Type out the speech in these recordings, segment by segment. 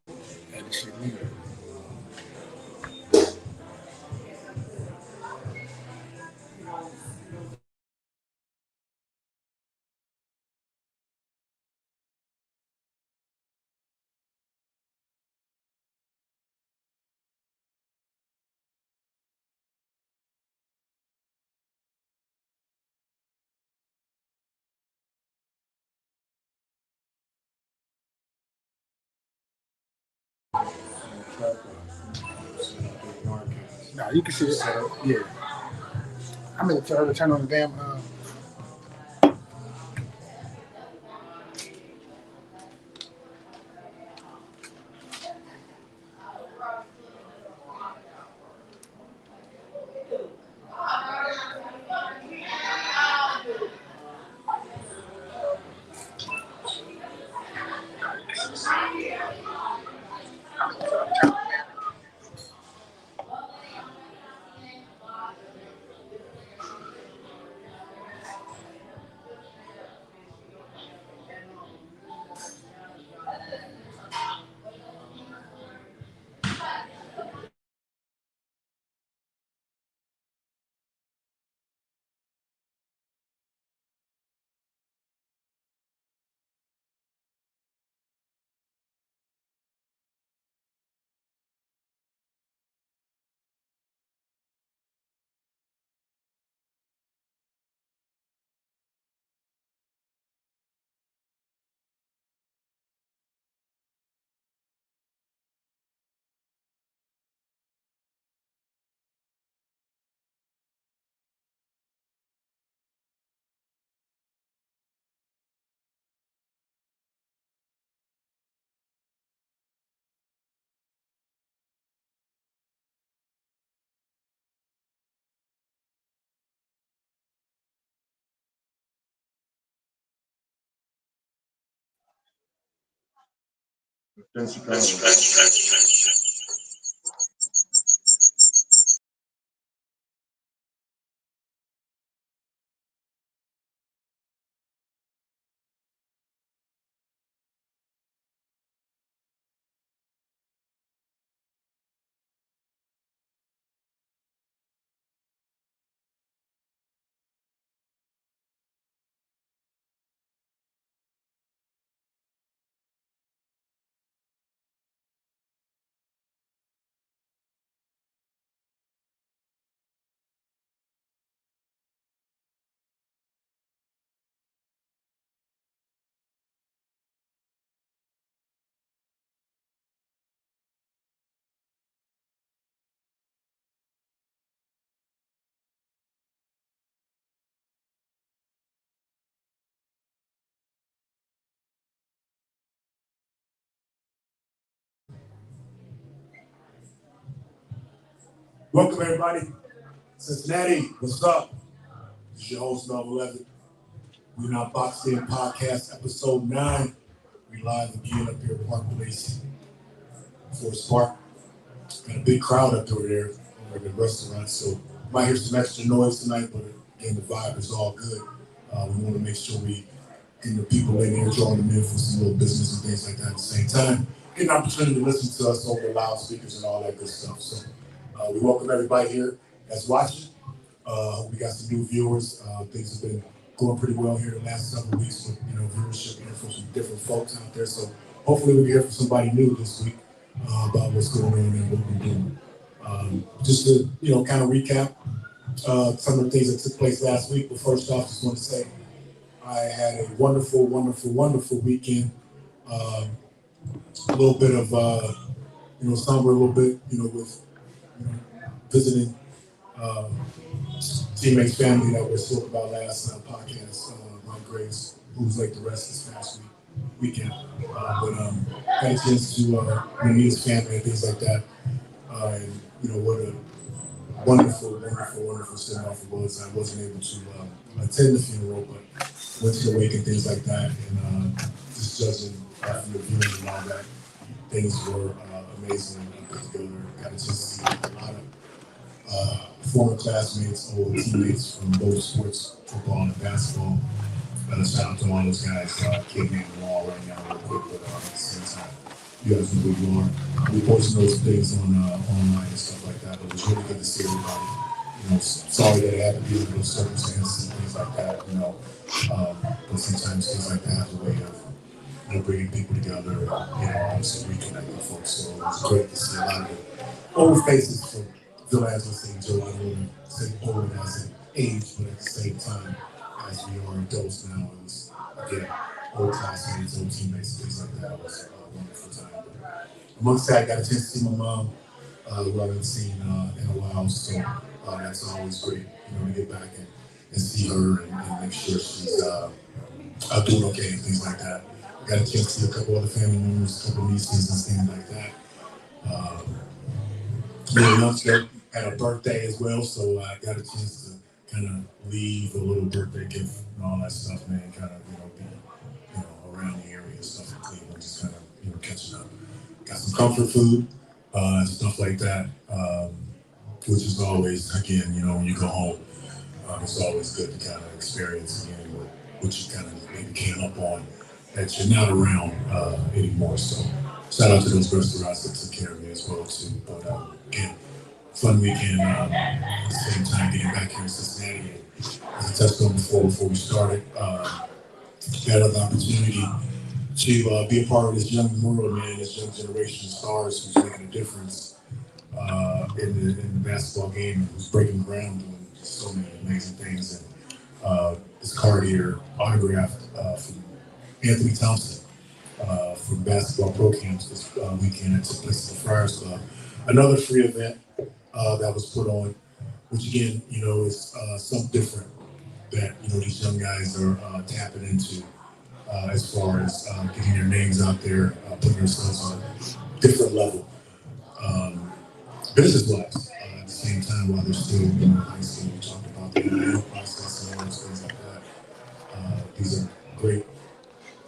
Had this shit needed. Nah, you can see it. Yeah. I mean, tell her to turn on the damn. Welcome, everybody. Cincinnati, what's up? This is your host, Melvin Levitt. We're now Boxed In Podcast, episode 9. We live again up here at Park Place, Forest Park. Got a big crowd up over there over at the restaurant, so you might hear some extra noise tonight, but again, the vibe is all good. We want to make sure we get the people in here, drawing them in for some little business and things like that at the same time. Get an opportunity to listen to us over the loudspeakers and all that good stuff. So we welcome everybody here that's watching. Hope we got some new viewers. Things have been going pretty well here the last several weeks with viewership here from some different folks out there. So hopefully we hear from somebody new this week about what's going on and what we're doing. Just to kind of recap some of the things that took place last week. But first off, just want to say I had a wonderful, wonderful, wonderful weekend. A little bit of somber, a little bit with visiting. Teammates, family that we spoke about last podcast, Mike Grace, who was late the rest this past weekend. But had a chance to meet his family and things like that. And what a wonderful, wonderful, wonderful send-off it was. I wasn't able to attend the funeral, but went to the wake and things like that. And just judging from the viewing and all that, things were amazing. Put together, got a chance to see a lot of former classmates, old teammates from both sports, football and basketball. Shout out to all those guys. Can't name them all right now real quick, but at the same time, You guys know who you are. We posted those things on online and stuff like that, but it was really good to see everybody. Sorry that it had to be under those circumstances and things like that, but sometimes things like that have a way of bringing people together and, obviously reconnecting folks. So it was great to see a lot of the old faces from Phil Angeles and Joe. I don't want to say old as an age, but at the same time, as we are adults now, it was, again, old classmates, old teammates, things like that. It was a wonderful time. But amongst that, I got a chance to see my mom, who I haven't seen in a while, so that's always great, to get back and see her and make sure she's doing okay and things like that. I got a chance to see a couple other family members, a couple nieces and things like that. Youngster had a birthday as well, so I got a chance to kind of leave a little birthday gift and all that stuff, man. Kind of, be, around the area and stuff in Cleveland, just kind of, catching up. Got some comfort food, stuff like that, which is always, again, when you go home, it's always good to kind of experience again what you kind of maybe came up on that you're not around anymore. So shout out to those restaurants that took care of me as well too. But again, fun weekend. At the same time, getting back here in Cincinnati. As I touched on before we started, had an opportunity to be a part of this young world, man, this young generation of stars who's making a difference in the basketball game and who's breaking ground, doing so many amazing things. And this card here, autographed from Anthony Thompson from Basketball Pro Camps this weekend. It took place at the Friars Club. Another free event that was put on, which again, is something different that, these young guys are tapping into as far as getting their names out there, putting themselves on a different level, business-wise. At the same time, while they're still in high school, we talked about the NIL process and all those things like that. These are great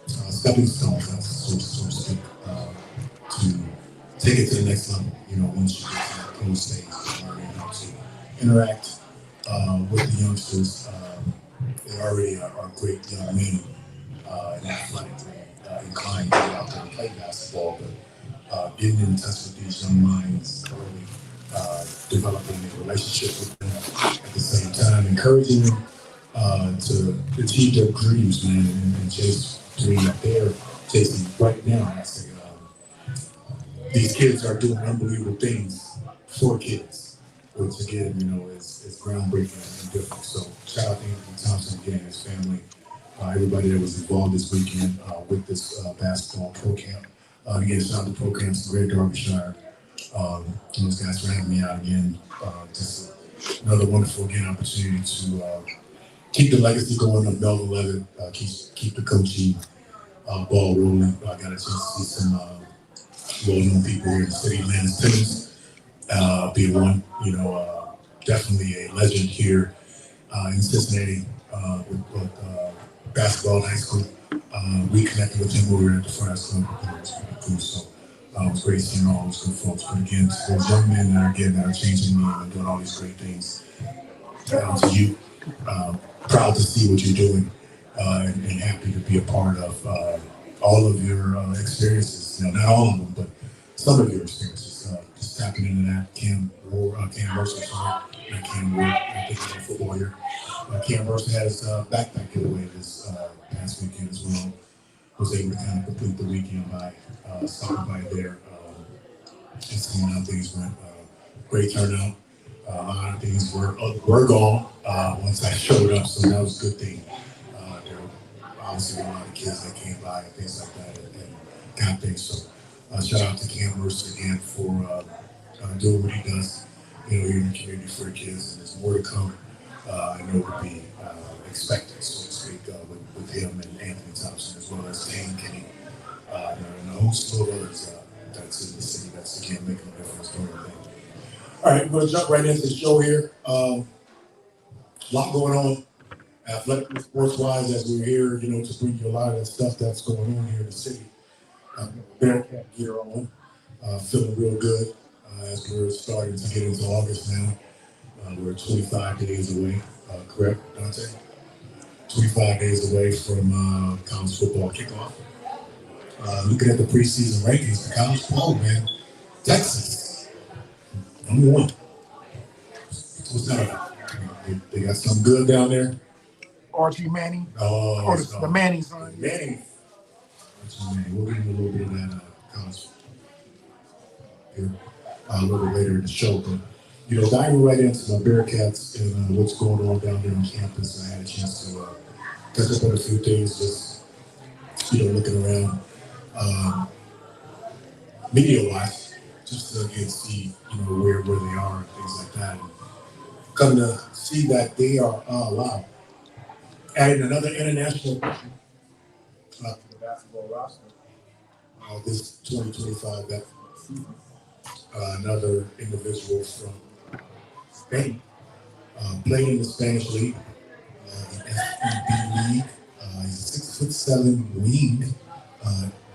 stepping stones, so to speak, to take it to the next level. Once you get to that pro stage, learning how to interact with the youngsters. They already are great young men and athletically inclined to get out there and play basketball, but getting in touch with these young minds early, developing a relationship with them at the same time, encouraging them to achieve their dreams, man, and chase dreams that they're chasing right now. I say, these kids are doing unbelievable things for kids, which again, is groundbreaking and different. So shout out to Anthony Thompson again, his family, everybody that was involved this weekend with this basketball pro camp. Again, shout out to Pro Camps in Greater Derbyshire. Those guys for having me out again. Just another wonderful opportunity to keep the legacy going of Melvin Levitt, keep the coaching ball rolling. I got a chance to see some well-known people here in the city. Lance Timmons being one, definitely a legend here in Cincinnati with basketball in high school. Reconnected with him when we were at the Friars Club. It was pretty cool. So it was great seeing all those good folks. But again, to those young men that are changing me and doing all these great things. To you, proud to see what you're doing and happy to be a part of all of your experiences. Not all of them, but some of your experiences. Just tapping into that. Cam Mercer, sorry, not Cam Ward, I think he's a football here. Cam Mercer had his backpack giveaway this past weekend as well. Was able to kind of complete the weekend by stopping by there and seeing how things went. Great turnout. A lot of things were gone once I showed up, so that was a good thing. There were obviously a lot of kids that came by and things like that and got things. So shout out to Cam Mercer again for doing what he does, here in the community for the kids, and there's more to come. I know would be expected, so to speak, with him and Anthony Thompson, as well as Kane Kenny, and a host of others that's in the city that's again making a difference doing their thing. All right, we're going to jump right into the show here. A lot going on, athletic sports-wise, as we're here, to bring you a lot of that stuff that's going on here in the city. Bearcat gear on, feeling real good as we're starting to get into August now. We're 25 days away, correct, Dante? 25 days away from college football kickoff. Looking at the preseason rankings, the college poll, man, Texas, number one. What's that? They got something good down there. Archie Manning. Oh, Or the Manning son. Manning. We'll get into a little bit of that college here a little bit later in the show. But, diving right into my Bearcats and what's going on down there on campus, I had a chance to touch up on a few things, just, looking around media-wise, just to again see, where they are and things like that. And coming to see that they are allowed. Adding another international to the basketball roster. This 2025 that another individual from Spain played in the Spanish league, the FEB league. He's a 6'7" wing,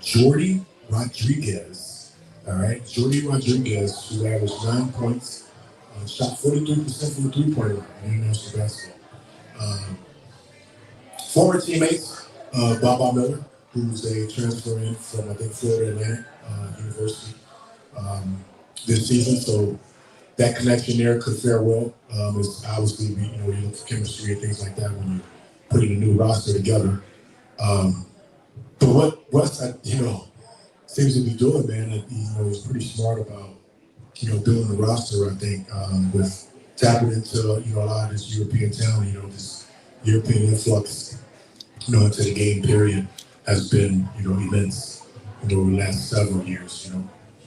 Jordi Rodriguez. All right, Jordi Rodriguez, who averaged 9 points, shot 43% from the three-point line in international basketball. Former teammates, Baba Miller, who's a transfer in from, I think, Florida Atlantic University this season. So that connection there could fare well. It's obviously, you look for chemistry and things like that when you're putting a new roster together. But what Westside, seems to be doing, man, he's pretty smart about, building the roster, I think, with tapping into, a lot of this European talent, this European influx, into the game period has been, immense, over the last several years,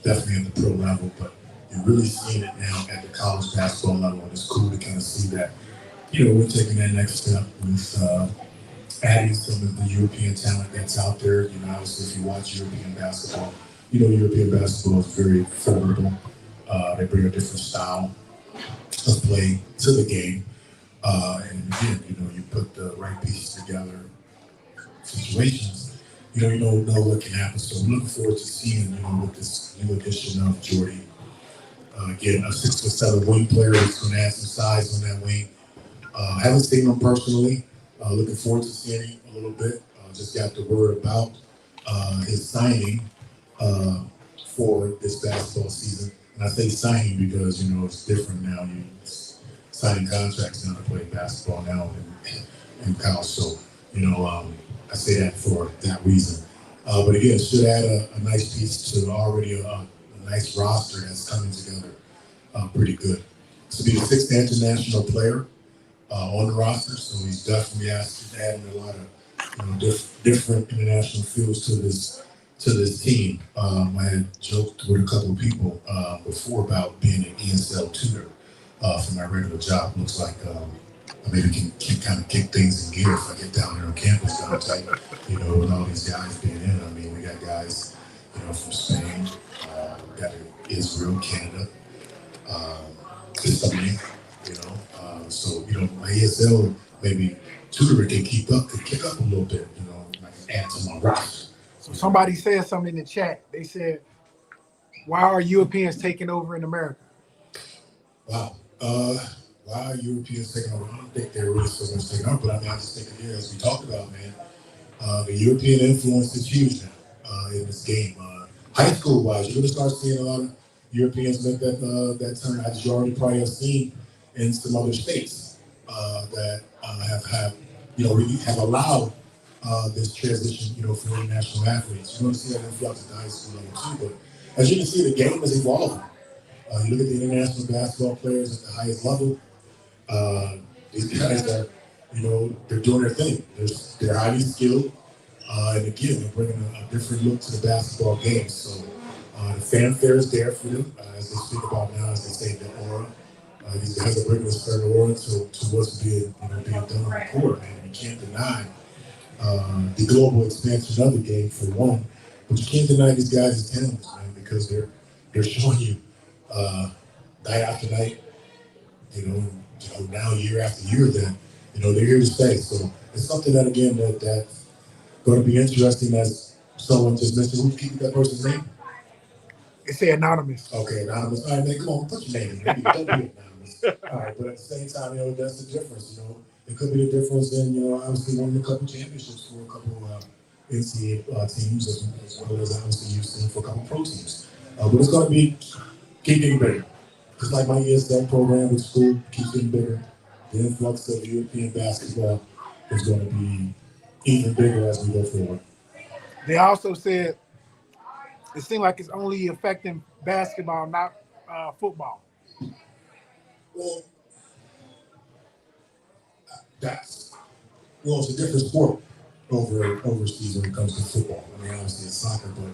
definitely at the pro level, but you're really seeing it now at the college basketball level, and it's cool to kind of see that, we're taking that next step with adding some of the European talent that's out there. Obviously, if you watch European basketball, European basketball is very formidable. They bring a different style of play to the game. And again, you put the right pieces together, situations, you don't know what can happen. So I'm looking forward to seeing, with this new addition of Jordy. Again, a 6'7" wing player that's going to add some size on that wing. Haven't seen him personally. Looking forward to seeing him a little bit. Just got the word about his signing for this basketball season. And I say signing because, it's different now. You're signing contracts now to play basketball now in college. So, I say that for that reason. But again, should add a nice piece to already a nice roster that's coming together pretty good. To be the 6th international player on the roster, so he's definitely adding a lot of different international feels to this team. I had joked with a couple of people before about being an ESL tutor for my regular job. Looks like I maybe can kind of kick things in gear if I get down there on campus down tight, with all these guys being in. I mean, we got guys, from Spain, we got Israel, Canada, Italy, so, my ESL maybe tutor can kick up a little bit, like add to my roster. So somebody said something in the chat. They said, why are Europeans taking over in America? Wow. Why are Europeans taking over? I don't think they're really so much taking over, but I just think it is. As we talked about, man, the European influence is huge now in this game. High school-wise, you're going to start seeing a lot of Europeans make that turn, as you already probably have seen in some other states that really have allowed this transition, for international athletes. You're going to see that influx at the high school level too, but as you can see, the game is evolving. You look at the international basketball players at the highest level. These guys are, they're doing their thing. They're highly skilled, and again, they're bringing a different look to the basketball game. So the fanfare is there for them, as they speak about now, as they say, the aura. These guys are bringing a certain aura to what's being done on the court, man. You can't deny the global expansion of the game for one, but you can't deny these guys' talents, man, because they're showing you night after night, now year after year that, they're here to stay. So it's something that, again, that's going to be interesting, as someone just mentioned. Who keep that person's name? They say anonymous. Okay, anonymous. All right, man, come on, put your name in there. Don't be anonymous. All right, but at the same time, that's the difference, It could be the difference in, obviously winning a couple championships for a couple NCAA teams as well as obviously you've seen for a couple pro teams. But it's going to keep getting bigger. Just like my ESL program with school keeps getting bigger, the influx of European basketball is going to be even bigger as we go forward. They also said it seemed like it's only affecting basketball, not football. Well, it's a different sport overseas when it comes to football. I mean, obviously it's soccer, but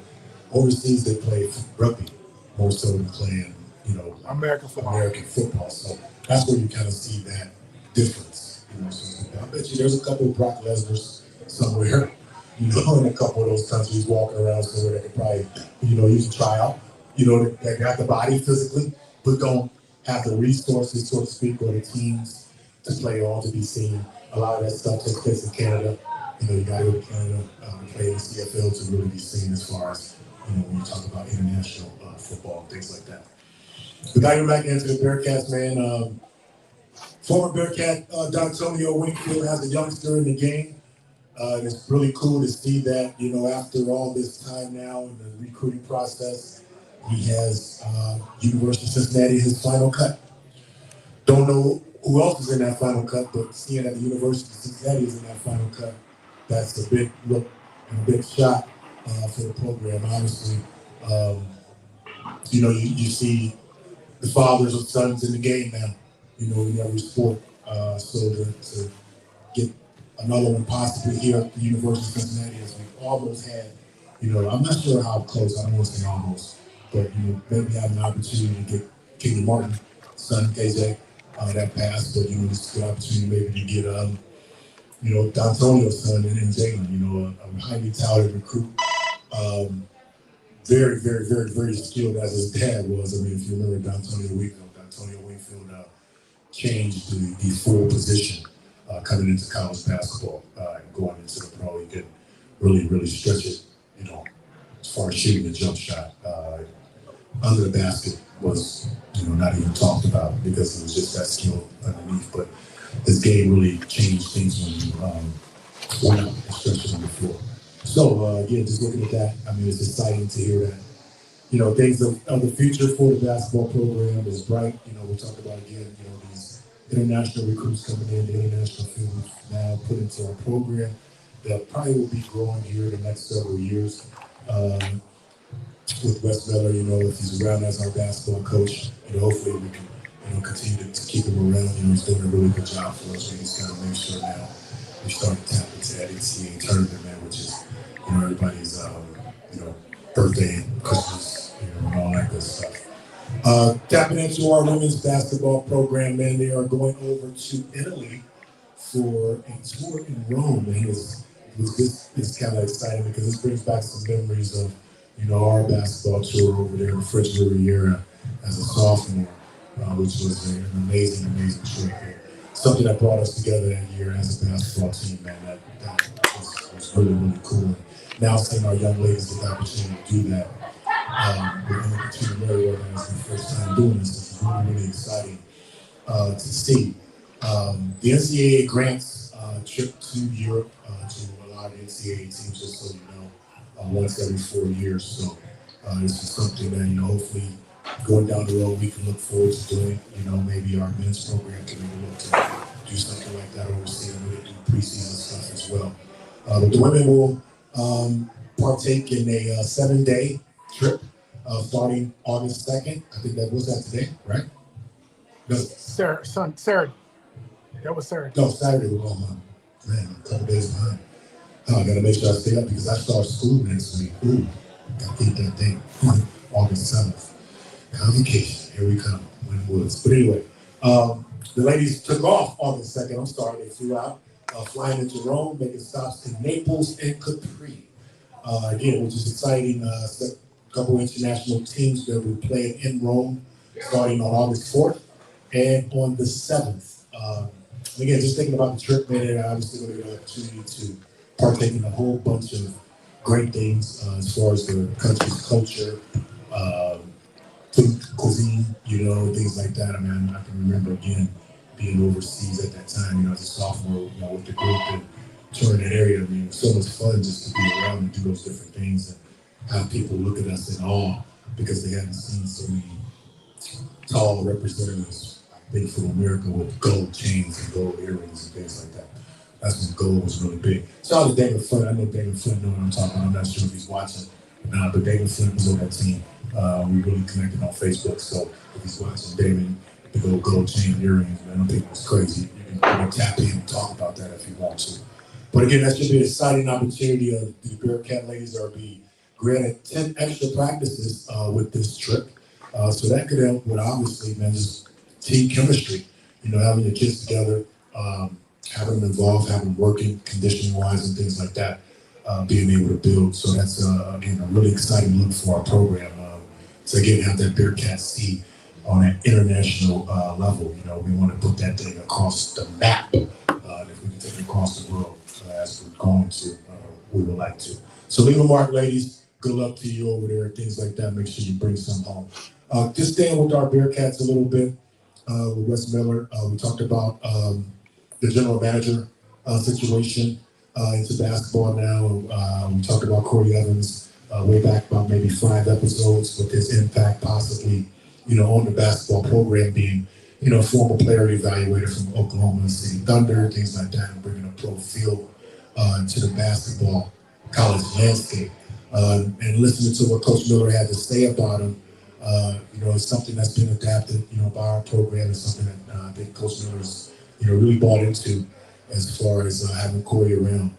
overseas they play rugby more so than playing, American football. So that's where you kind of see that difference. So I bet you there's a couple of Brock Lesnar's somewhere, in a couple of those countries walking around somewhere that could probably, you can try out, that got the body physically, but don't have the resources, so to speak, or the teams to play on, to be seen. A lot of that stuff takes place in Canada. You got to go to Canada to play in the CFL to really be seen as far as, when you talk about international football, things like that. But diving back into the Bearcats, man, former Bearcat D'Antonio Winfield has a youngster in the game. And it's really cool to see that, after all this time now in the recruiting process, he has University of Cincinnati his final cut. Don't know who else is in that final cut, but seeing that the University of Cincinnati is in that final cut, that's a big look and a big shot for the program. Obviously, you see the fathers of sons in the game now, in every sport. So to get another one possibly here at the University of Cincinnati, as we almost had, I'm not sure how close, I don't want to say almost, but, maybe have an opportunity to get Kenyon Martin, son, KJ, that pass, but, this is the opportunity maybe to get, D'Antonio's son and Jalen, a highly talented recruit. Very, very, very, very skilled as his dad was. I mean, if you remember D'Antonio Wingfield changed the full position coming into college basketball and going into the pro. He could really, really stretch it, as far as shooting a jump shot. Under the basket was, not even talked about because he was just that skilled underneath. But his game really changed things when he went out and stretched it on the floor. So, just looking at that, I mean, it's exciting to hear that, things of the future for the basketball program is bright. We'll talk about again, these international recruits coming in, the international field now put into our program that probably will be growing here in the next several years. With Wes Miller, if he's around as our basketball coach, hopefully we can, continue to keep him around. He's doing a really good job for us. We just got to make sure now we start to tap into that NCAA tournament, man, which is, everybody's, birthday and Christmas, and all that good stuff. Tapping into our women's basketball program, man, they are going over to Italy for a tour in Rome. And this is kind of exciting because this brings back some memories of, our basketball tour over there in the French Riviera as a sophomore, which was an amazing, amazing trip. Something that brought us together that year as a basketball team, man. That was really, really cool. Now seeing our young ladies get the opportunity to do that, we're going to continue very organized the first time doing this. This is really, really exciting to see. The NCAA grants trip to Europe to a lot of NCAA teams, just so you know, once every 4 years. So this is something that, hopefully going down the road we can look forward to doing. Maybe our men's program can maybe look to do something like that overseas and really do preseason stuff as well. But the women will partake in a 7-day trip starting August 2nd. I think that was that today, right? No. Saturday. That was Saturday. No, Saturday. Oh, man, a couple days behind. I got to make sure I stay up because I start school next week. Ooh, got to get that thing. August 7th. Convocation. Here we come. Win Woods. But anyway, the ladies took off August 2nd. I'm sorry. They flew out, flying into Rome, making stops in Naples and Capri. Again, which is exciting. A couple international teams that will be playing in Rome starting on August 4th and on the 7th. Again, just thinking about the trip, man, obviously going to get an opportunity to partake in a whole bunch of great things as far as the country's culture, food, cuisine, things like that. I can remember again being overseas at that time, as a sophomore, with the group and touring that area. I mean, it's so much fun just to be around and do those different things and have people look at us in awe because they haven't seen so many tall representatives like Bigfoot America with gold chains and gold earrings and things like that. That's when gold was really big. Shout out to David Flint. I know David Flint know what I'm talking about. I'm not sure if he's watching or not, but David Flint was on that team. We really connected on Facebook. So if he's watching, David, the gold chain earrings, man, I don't think it was crazy. You can tap in and talk about that if you want to. But again, that should be an exciting opportunity. The Bearcat ladies are being granted 10 extra practices with this trip. So that could help with, obviously, man, just team chemistry. You know, having your kids together, having them involved, having them working conditioning-wise and things like that, being able to build. So that's, again, a really exciting look for our program. So again, have that Bearcat C on an international level. You know, we want to put that thing across the map. If we can take it across the world as we're going to, we would like to. So leave a mark, ladies. Good luck to you over there, things like that. Make sure you bring some home. Just staying with our Bearcats a little bit with Wes Miller. We talked about the general manager situation into basketball now. We talked about Corey Evans way back about maybe 5 episodes with his impact possibly, you know, on the basketball program being, you know, former player evaluator from Oklahoma City Thunder, things like that, and bringing a pro feel to the basketball college landscape. And listening to what Coach Miller had to say about him, you know, it's something that's been adapted, you know, by our program. It's something that I think Coach Miller's, you know, really bought into as far as having Corey around.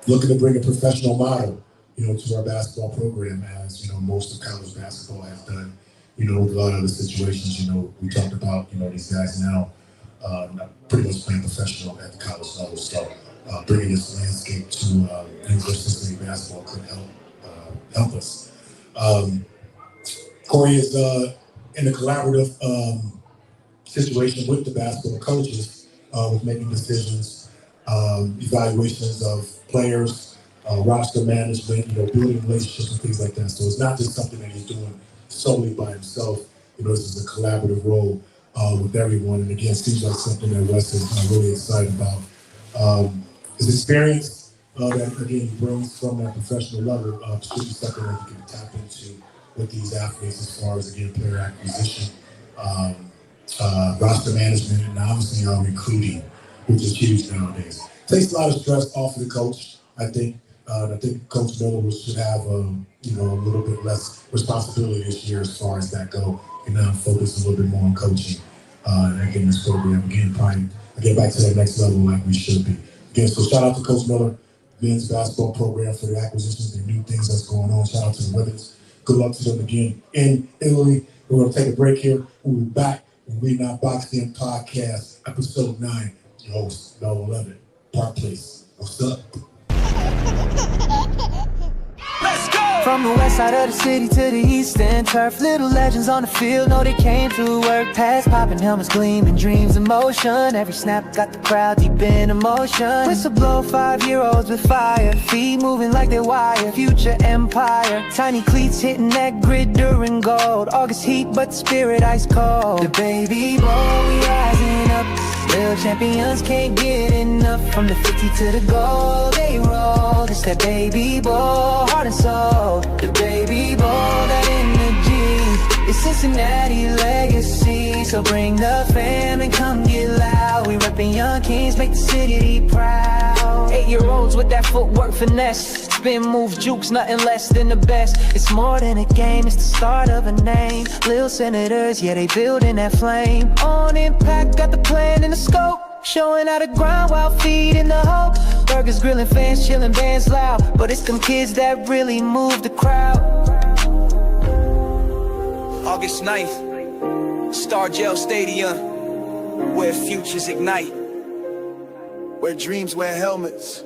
Looking to bring a professional model, you know, to our basketball program, as, you know, most of college basketball has done, you know, with a lot of the situations. You know, we talked about, you know, these guys now pretty much playing professional at the college level. So bringing this landscape to University of Cincinnati basketball could help us. Corey is in a collaborative situation with the basketball coaches, with making decisions, evaluations of players, roster management, you know, building relationships and things like that. So it's not just something that he's doing solely by himself. You know, this is a collaborative role with everyone. And again, it seems like something that Wes is really excited about. His experience that, again, he brings from that professional level should be something that he can tap into with these athletes as far as, again, player acquisition, roster management, and obviously recruiting, which is huge nowadays. Takes a lot of stress off of the coach, I think. I think Coach Miller should have, you know, a little bit less responsibility this year as far as that go, and now focus a little bit more on coaching. And again, this program, again, probably get back to that next level like we should be. Again, so shout out to Coach Miller, men's basketball program for the acquisitions, the new things that's going on. Shout out to the women's. Good luck to them again in Italy. We're going to take a break here. We'll be back when We Not Boxed In Podcast, episode 9. Your host, Mel 11, Park Place. What's up? Let's go! From the west side of the city to the eastern turf, little legends on the field know they came to work. Pass popping, helmets gleaming, dreams in motion. Every snap got the crowd deep in emotion. Whistle blow, 5-year-olds with fire, feet moving like they're wired. Future empire, tiny cleats hitting that grid during gold. August heat, but the spirit ice cold. The baby boy, we rising up. Real champions can't get enough. From the 50 to the goal, they roll. It's that baby ball, heart and soul. The baby ball, that energy. It's Cincinnati legacy. So bring the fam and come get loud. We reppin' young kings, make the city proud. 8-year-olds with that footwork finesse. Spin move jukes, nothing less than the best. It's more than a game, it's the start of a name. Lil Senators, yeah, they building that flame. On impact, got the plan and the scope. Showing how to grind while feeding the hope. Burgers, grilling, fans, chilling, bands loud. But it's them kids that really move the crowd. August 9th, Star Gel Stadium, where futures ignite, where dreams wear helmets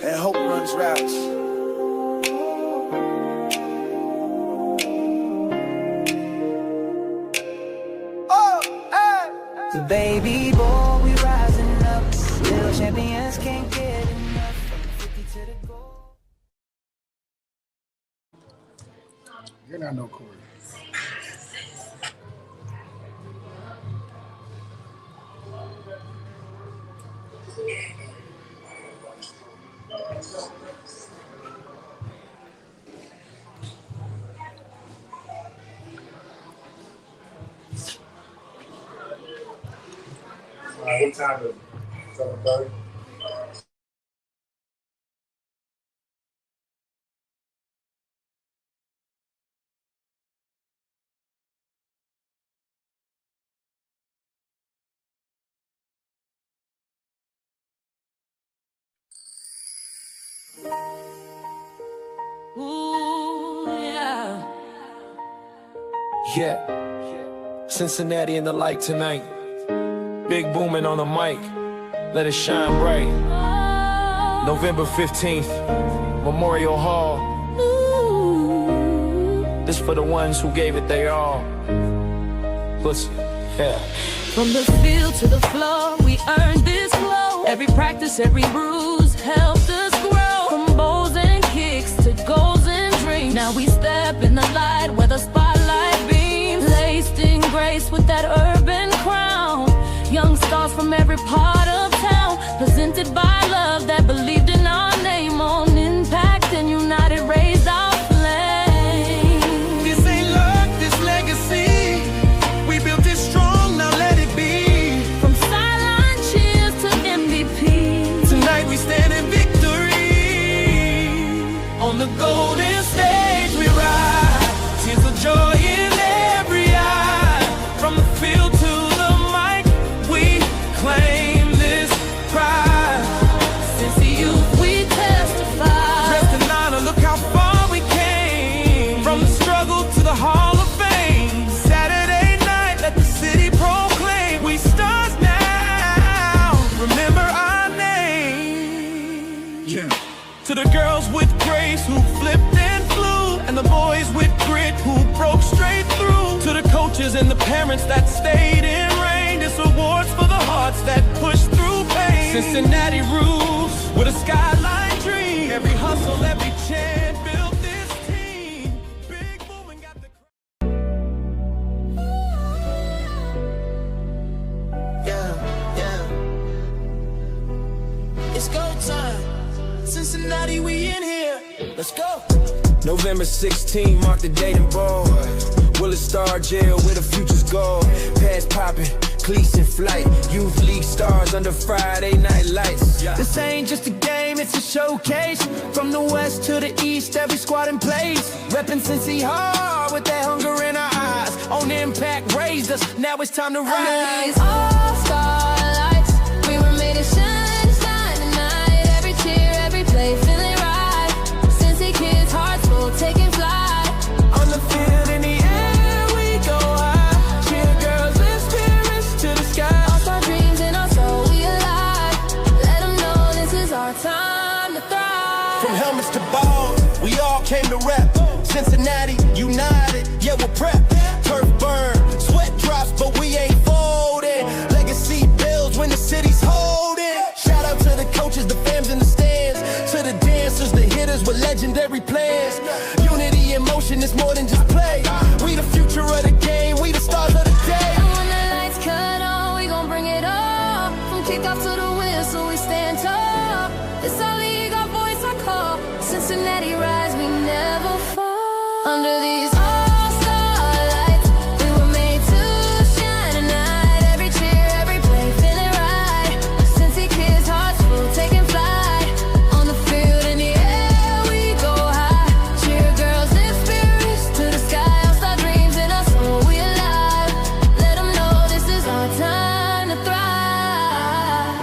and hope runs routes. The baby boy, we rising up. Little champions can't get enough. From the 50 to the goal. You're not no Corey. What time is it? 7:30. Ooh, yeah. Yeah, Cincinnati in the light tonight. Big booming on the mic. Let it shine bright. November 15th, Memorial Hall. This for the ones who gave it their all. Listen, yeah. From the field to the floor, we earned this glow. Every practice, every bruise helped us grow. From bows and kicks to goals and dreams. Now we step in the light where the spotlight beams. Laced in grace with that urban crown. Young stars from every part of town. Presented by love that believed in our name. On impact and united raised our flame. This ain't luck, this legacy. We built it strong, now let it be. From sideline cheers to MVP. Tonight we stand in victory. On the golden stage we ride. Tears of joy in every eye. From the field to the mic, we claim this pride. Since the youth we testify. Dressed in honor, look how far we came. From the struggle to the Hall of Fame. Saturday night, let the city proclaim. We stars now, remember our name. Yeah. To the girls with grace who flipped and flew. And the boys with grit who broke straight through. To the coaches and the parents that stayed in rain. This award's for the hearts that pushed through pain. Cincinnati rules with a skyline dream. Every hustle, every chant built this team. Big boom and got the It's go time. Cincinnati, we in here. Let's go. November 16th, mark the date and ball. Willis Star Jail where the future's gone. Pass popping, cleats in flight. Youth League stars under Friday night lights. This ain't just a game, it's a showcase. From the west to the east, every squad in place. Reppin' Cincy hard with that hunger in our eyes. On impact raised us, now it's time to rise. All-star lights, we were made to shine, shine tonight. Every cheer, every play, feeling right. Cincy kids, hearts full, taking flight. On the field, in the air, we go high. Cheer girls, lift spirits to the sky. All-star dreams in our soul, we alive. Let them know this is our time to thrive. From helmets to balls, we all came to rep. Cincinnati, united, yeah, we're prepped. Turf burn, sweat drops, but we ain't folding. Legacy builds when the city's holding. Shout out to the coaches, the fans in the stands. To the dancers, the hitters with legendary plans. Unity in motion is more than just play. We the future of the game, we the stars of the day. And when the lights cut on, we gon' bring it up. From kickoff to the whistle, we stand tall. It's our league, our voice, our call. Cincinnati rise, we never fall. Under these all-star lights, we were made to shine tonight. Every cheer, every play, feeling right. Cincy kids, hearts full, taking flight. On the field, in the air, we go high. Cheer girls, lift spirits to the sky. All-star dreams in our soul, we alive. Let them know this is our time to thrive.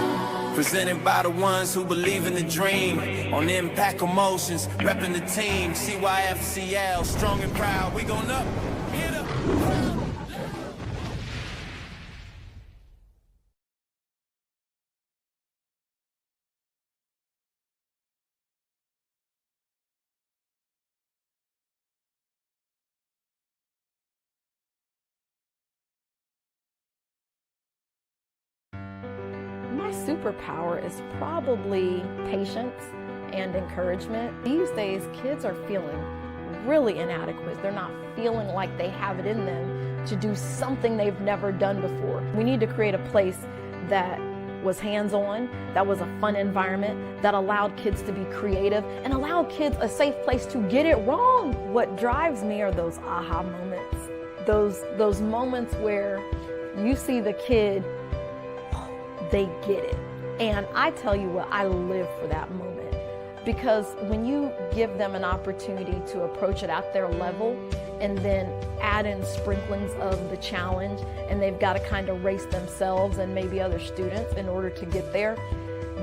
Presented by the ones who believe in the dream. On Impact Emotions, repping the team. CYFCL, strong and proud. We gon' up, get up. My superpower is probably patience and encouragement. These days, kids are feeling really inadequate. They're not feeling like they have it in them to do something they've never done before. We need to create a place that was hands-on, that was a fun environment, that allowed kids to be creative and allowed kids a safe place to get it wrong. What drives me are those aha moments, those moments where you see the kid they get it. And I tell you what, I live for that moment. Because when you give them an opportunity to approach it at their level and then add in sprinklings of the challenge, and they've got to kind of race themselves and maybe other students in order to get there,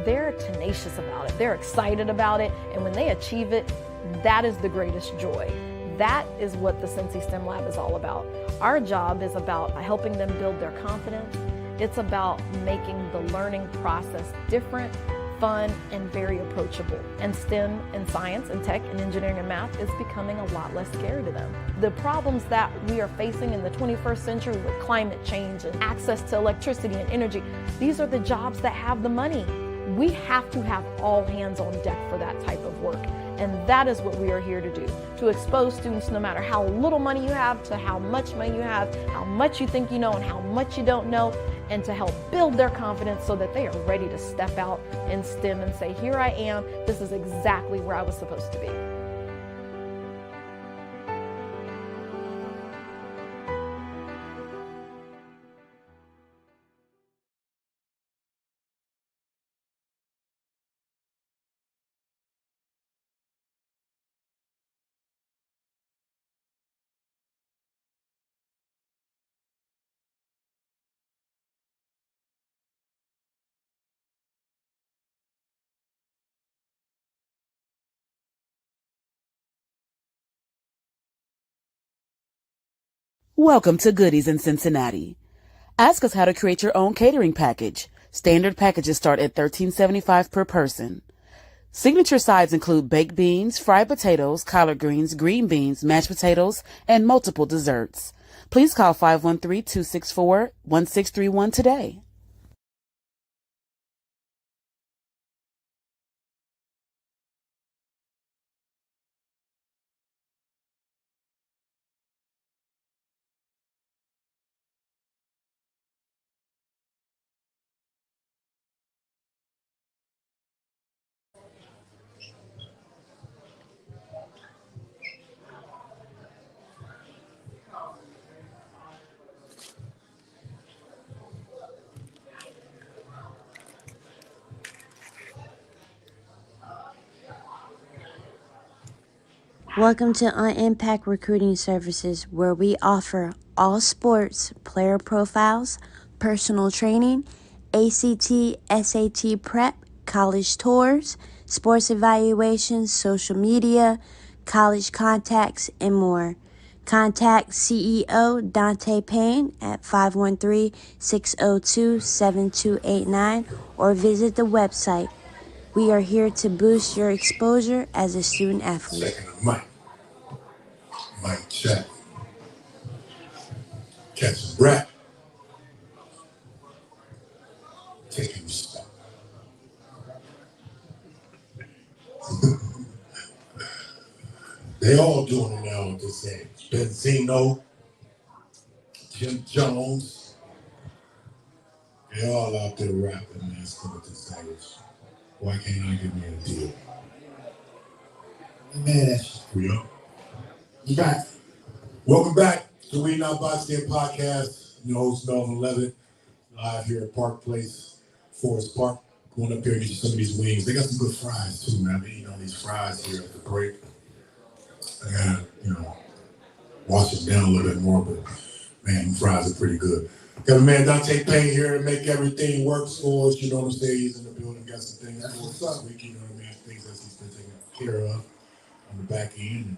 they're tenacious about it. They're excited about it. And when they achieve it, that is the greatest joy. That is what the Cincy STEM Lab is all about. Our job is about helping them build their confidence. It's about making the learning process different, fun, and very approachable. And STEM and science and tech and engineering and math is becoming a lot less scary to them. The problems that we are facing in the 21st century with climate change and access to electricity and energy, these are the jobs that have the money. We have to have all hands on deck for that type of work. And that is what we are here to do, to expose students, no matter how little money you have to how much money you have, how much you think you know and how much you don't know, and to help build their confidence so that they are ready to step out in STEM and say, here I am, this is exactly where I was supposed to be. Welcome to Goodies in Cincinnati. Ask us how to create your own catering package. Standard packages start at $13.75 per person. Signature sides include baked beans, fried potatoes, collard greens, green beans, mashed potatoes, and multiple desserts. Please call 513-264-1631 today. Welcome to Unimpact Recruiting Services, where we offer all sports, player profiles, personal training, ACT, SAT prep, college tours, sports evaluations, social media, college contacts, and more. Contact CEO Dante Payne at 513-602-7289 or visit the website. We are here to boost your exposure as a student athlete. Second of Mike. Mike check. Catch a breath. Take a respect. They all doing it now at this age. Benzino, Jim Jones, they all out there rapping and asking at this age. Why can't I get me a deal? Man, we up. You back. Welcome back to We Not Boxed In Podcast. Your host, Melvin Levitt, live here at Park Place, Forest Park. Going up here and get you some of these wings. They got some good fries too, man. I've been eating all these fries here at the break. I gotta, wash it down a little bit more, but man, the fries are pretty good. Got a man Dante Payne here to make everything work for us. You know what I'm saying? He's in the building, got some things for us this week. You know what I mean? Things that he's been taking care of on the back end and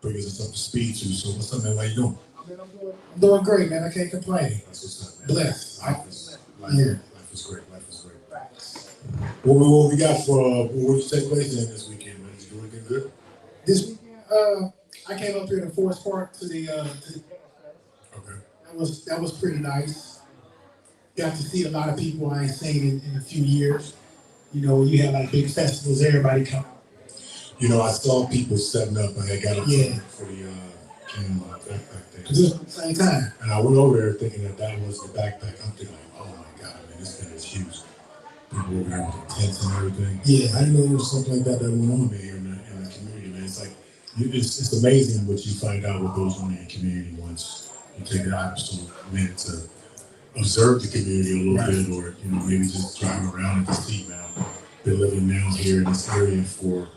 bringing us up to speed too. So what's up, man? How you doing? I'm doing great, man. I can't complain. That's what's up, man. Blessed. Life is great. Life is great. What we got for what did you take place in this weekend, man? Did you do anything good? This weekend, I came up here to Forest Park to the Okay. that was pretty nice. Got to see a lot of people I ain't seen in a few years. You know, you have like big festivals, everybody come. You know, I saw people setting up and they got up for the backpack thing. Just at the same time. And I went over there thinking that was the backpack. I'm thinking like, oh my God, man, this thing is huge. People over there with the tents and everything. Yeah. I didn't know there was something like that went on here in the community, man. It's like, it's amazing what you find out what goes on in the community once you take an absolute minute to observe the community a little bit, or maybe just drive around and just see. Man, I've been living now here in this area for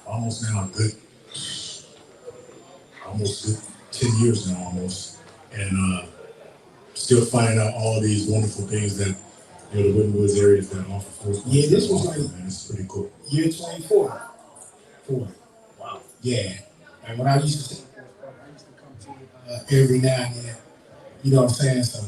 almost now almost good 10 years now, almost, and still finding out all these wonderful things that the Woodland Woods areas that offer sports. Yeah, this was like, man, it's pretty cool. Year 24. Wow. Yeah. And when I used to come to every now and then, you know what I'm saying? So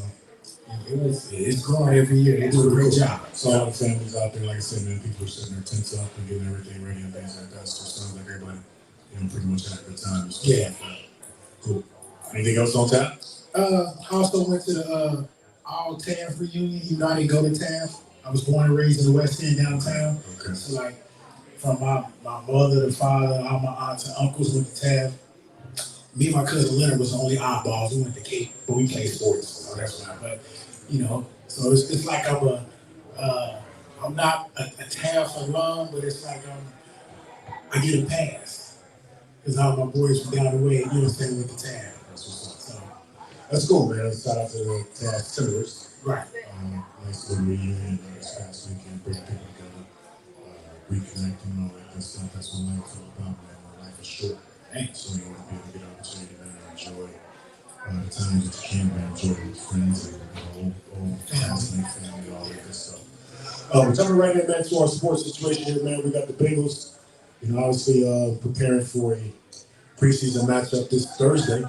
it's growing every year. They do a great job. So all the families out there, like I said, man, people are setting their tents up and getting everything ready and things like that. So it sounds like everybody, pretty much had a good time. Yeah. Cool. Anything else on tap? I also went to the all TAF reunion. You know, I didn't go to TAF. I was born and raised in the West End downtown. Okay. So like from my mother, the father, all my aunts and uncles went to TAF. Me and my cousin Leonard was the only oddballs. We went to Cape, but we played sports, so that's why. But so it's like I'm not a TAF alum, but it's like I get a pass because all my boys from down the way, you know what I'm saying, with the TAF. So that's cool, man. Shout out to the TAF Timberers. Right. Nice little reunion this past weekend, bring people together, reconnecting, all that good stuff. That's what life's all about, man. Life is short. So you want to be able to get an opportunity, man, to enjoy the times that you can, man, enjoy with friends and old family, all that good stuff. We're coming right in, man, to our sports situation here, man. We got the Bengals, obviously preparing for a preseason matchup this Thursday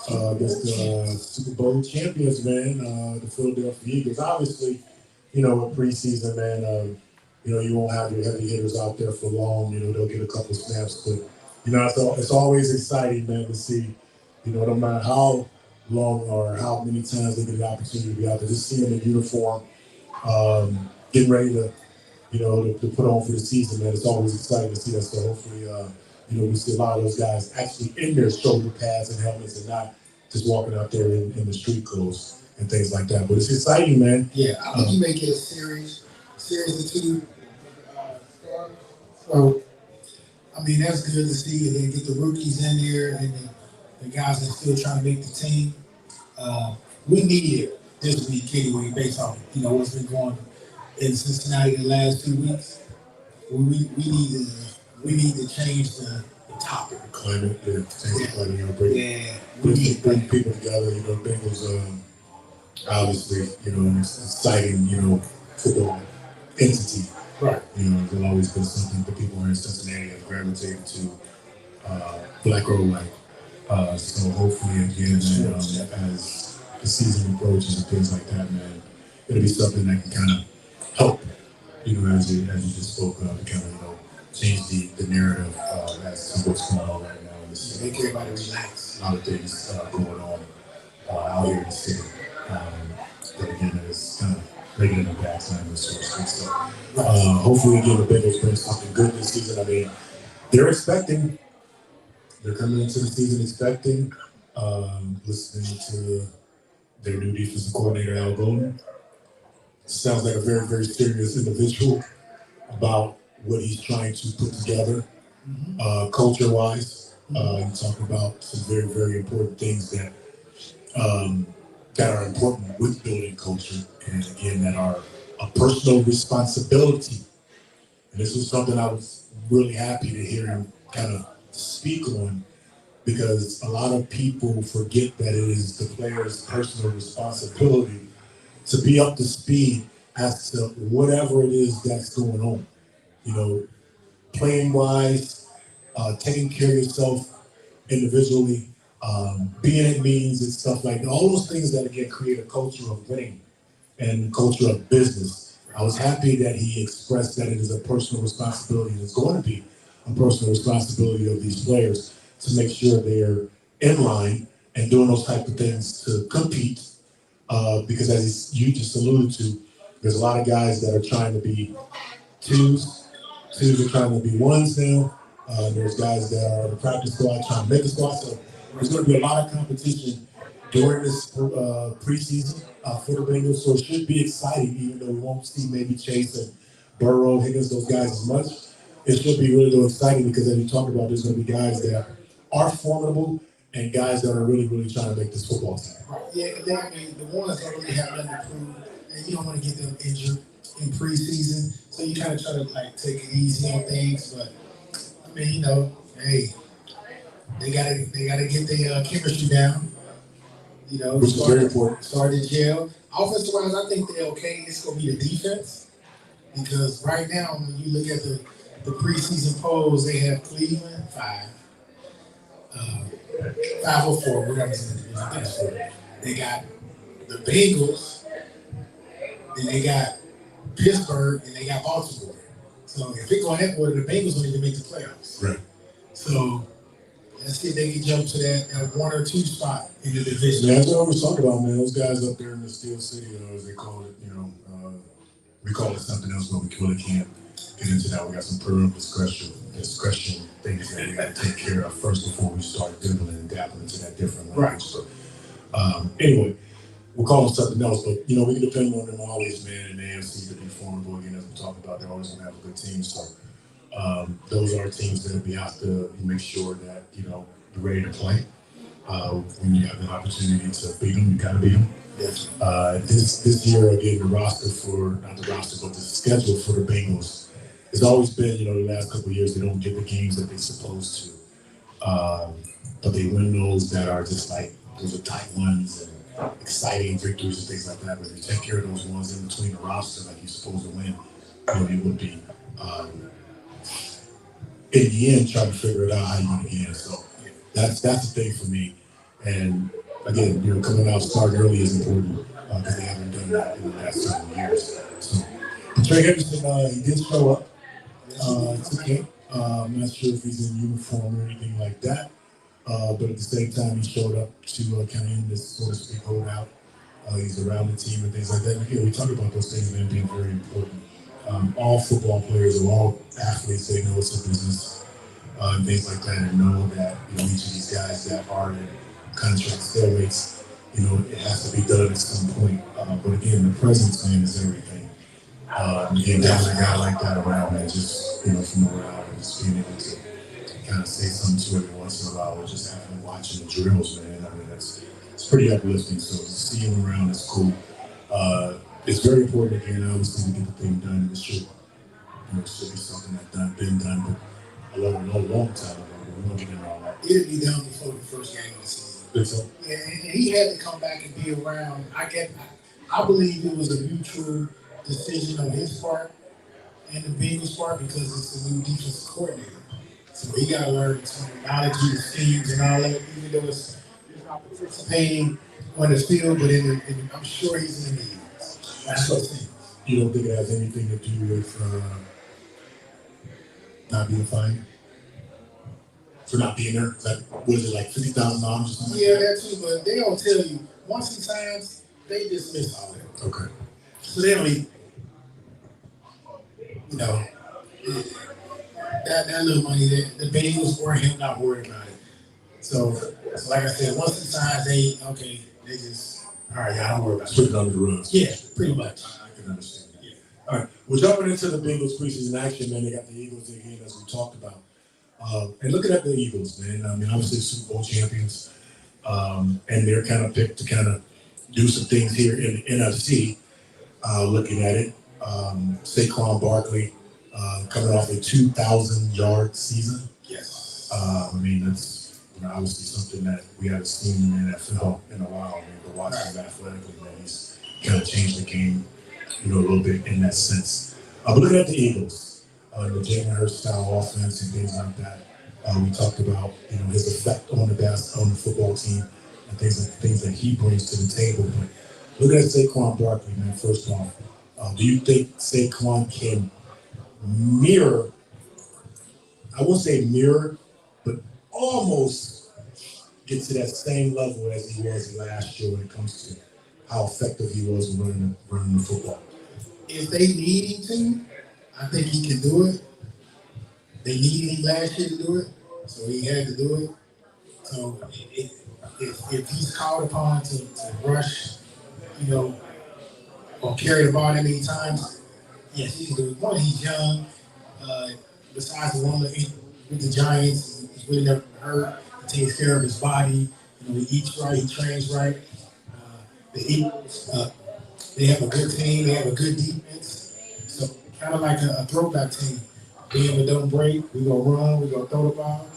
against the Super Bowl champions, man, the Philadelphia Eagles. Obviously, a preseason, man, you won't have your heavy hitters out there for long. They'll get a couple snaps, but it's always exciting, man, to see, no matter how long or how many times they get the opportunity to be out there, just seeing them in uniform, getting ready to, to put on for the season, man. It's always exciting to see that. So hopefully, we see a lot of those guys actually in their shoulder pads and helmets and not just walking out there in the street clothes and things like that. But it's exciting, man. Yeah, I think you may get a series or two. So, that's good to see, and then get the rookies in there and the guys that still trying to make the team. We need it this week anyway, based on what's been going in Cincinnati the last 2 weeks. We need to change the topic. The climate, change the climate, bring people together. Bengals, obviously, an exciting, football entity. Right. There's always been something that people here in Cincinnati have gravitated to, black or white. So hopefully, again, as the season approaches and things like that, man, it'll be something that can kind of help, as you just spoke of, to kind of, change the narrative as to what's going on right now. Make everybody relax. A lot of things going on out here in the city. But again, it's kind of making an impact on this sort of stuff. So hopefully, again, the Bengals bring something good this season. They're coming into the season expecting, listening to their new defensive coordinator, Al Golden. Sounds like a very, very serious individual about what he's trying to put together, culture-wise. You talk about some very, very important things that are important with building culture, and again, that are a personal responsibility. And this was something I was really happy to hear him kind of speak on, because a lot of people forget that it is the player's personal responsibility to be up to speed as to whatever it is that's going on. Playing wise, taking care of yourself individually, being at meetings and stuff like that. All those things that, again, create a culture of winning and a culture of business. I was happy that he expressed that it is a personal responsibility, and it's going to be a personal responsibility of these players to make sure they're in line and doing those type of things to compete. Because as you just alluded to, there's a lot of guys that are trying to be twos are trying to be ones now. There's guys that are on the practice squad trying to make a squad. So there's going to be a lot of competition during this preseason for the Bengals. So it should be exciting, even though we won't see maybe Chase and Burrow, Higgins, those guys as much. It should be really exciting because, as you talked about, there's going to be guys that are formidable and guys that are really, really trying to make this football team. Right. Yeah, I mean, the ones that really have nothing to prove, and you don't want to get them injured in preseason, so you kind of try to like take it easy on things. But I mean, you know, hey, they gotta get their chemistry down. You know, Which is very important. Started jail. Offensive wise, I think they're okay. It's gonna be the defense because right now, when you look at the preseason polls, they have Cleveland 5. 5 or 4, whatever it is. I think it's 4. They got the Bengals, then they got Pittsburgh, and they got Baltimore. So if it go that way, the Bengals don't even make the playoffs. Right. So let's see if they can jump to that 1 or 2 spot in the division. Yeah, that's what I was talking about, man. Those guys up there in the Steel City, as they call it, we call it something else, but we really can't get into that. We got some parental discretion things that we got to take care of first before we start dibbling and dabbling into that different language. Right. So, anyway, we'll call them something else, but we can depend on them always, man. And the AFC to be formidable again, as we talked about, they're always going to have a good team. So, those are teams that we have to make sure that you're ready to play. When you have the opportunity to beat them, you got to beat them. Yes. This year, again, not the roster, but the schedule for the Bengals has always been, the last couple of years, they don't get the games that they're supposed to. But they win those that are just like, those are tight ones and exciting victories and things like that. But if you take care of those ones in between the roster like you're supposed to win, it would be, in the end, trying to figure it out how you're going to get in. So that's the thing for me. And again, coming out starting early is important because they haven't done that in the last several years. So Trey Henderson, he did show up today. I'm not sure if he's in uniform or anything like that, but at the same time, he showed up to kind of end this, so to speak, holdout. He's around the team and things like that. And again, we talk about those things and being very important. All football players or all athletes, they know it's a business and things like that, and know that each of these guys that are in contract stalemates, it has to be done at some point. But again, the presence, man, is everything. Again, having a guy like that around, man, just from morale and just being able to kind of say something to every once in a while, or just having him watching the drills, man. I mean, it's pretty uplifting. So to see him around is cool. It's very important again, obviously, to get the thing done. It should be something that's been done, but a long time ago. We won't get into all that. It'll be done before the first game of the season. Think so? Yeah, and he had to come back and be around. I believe it was a mutual decision on his part and the Bengals part because it's a new defensive coordinator. So he got to learn some terminology, the schemes, and all that. Even though he's not participating on the field, but I'm sure he's in the meetings. That's what I'm saying. You don't think it has anything to do with not being fined? For not being there? Was it like $50,000 or something? Yeah, that too, but they don't tell you. Once he signs, they dismiss all that. Okay. So they don't even, that little money, the Bengals or him not worried about it. So like I said, once he signs, they just, all right, y'all don't worry about it. Put it under the rug. Yeah, pretty much. I can understand that. Yeah. All right, we're jumping into the Bengals preseason action, man. They got the Eagles again, as we talked about. And looking at the Eagles, man, I mean, obviously Super Bowl champions, and they're kind of picked to kind of do some things here in the NFC. Looking at it, Saquon Barkley coming off a 2,000-yard season. Yes. I mean, that's obviously something that we haven't seen in the NFL in a while. I mean, but watching him athletically, man, he's kind of changed the game, a little bit in that sense. But looking at the Eagles. The Jalen Hurts style offense and things like that. We talked about his effect on the football team and things that he brings to the table. But looking at Saquon Barkley, man, first off, do you think Saquon can mirror? I won't say mirror, but almost get to that same level as he was last year when it comes to how effective he was running the football? If they need him to, I think he can do it. They needed him last year to do it, so he had to do it. So if he's called upon to rush, or carry the ball that many times, yes, he can do it. One, he's young. Besides the one with the Giants, he's really never hurt. He takes care of his body. He eats right. He trains right. The Eagles, they have a good team. They have a good defense. So kind of like a throwback team. Being we don't break, we gonna run, we gonna throw the ball,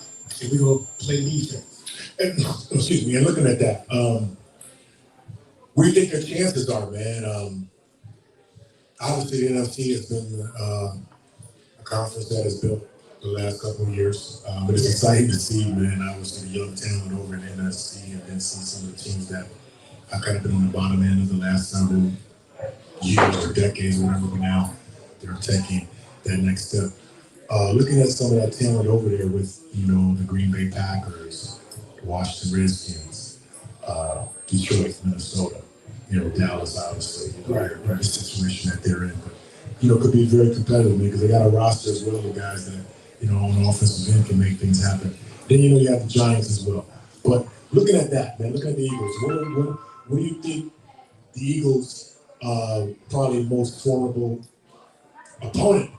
and we gonna play defense. And, excuse me. And looking at that, what do you think their chances are, man? Obviously, the NFC has been a conference that has built the last couple of years. But it's exciting to see, man, obviously the young talent over in the NFC and then see some of the teams that have kind of been on the bottom end of the last several years or decades, whatever, but now they're taking that next step. Looking at some of that talent over there with, the Green Bay Packers, the Washington Redskins, Detroit, Minnesota, Dallas, obviously, the situation that they're in. But, could be very competitive because they got a roster as well of guys that, on the offensive end can make things happen. Then, you have the Giants as well. But looking at that, man, looking at the Eagles, what do you think the Eagles probably most formidable opponent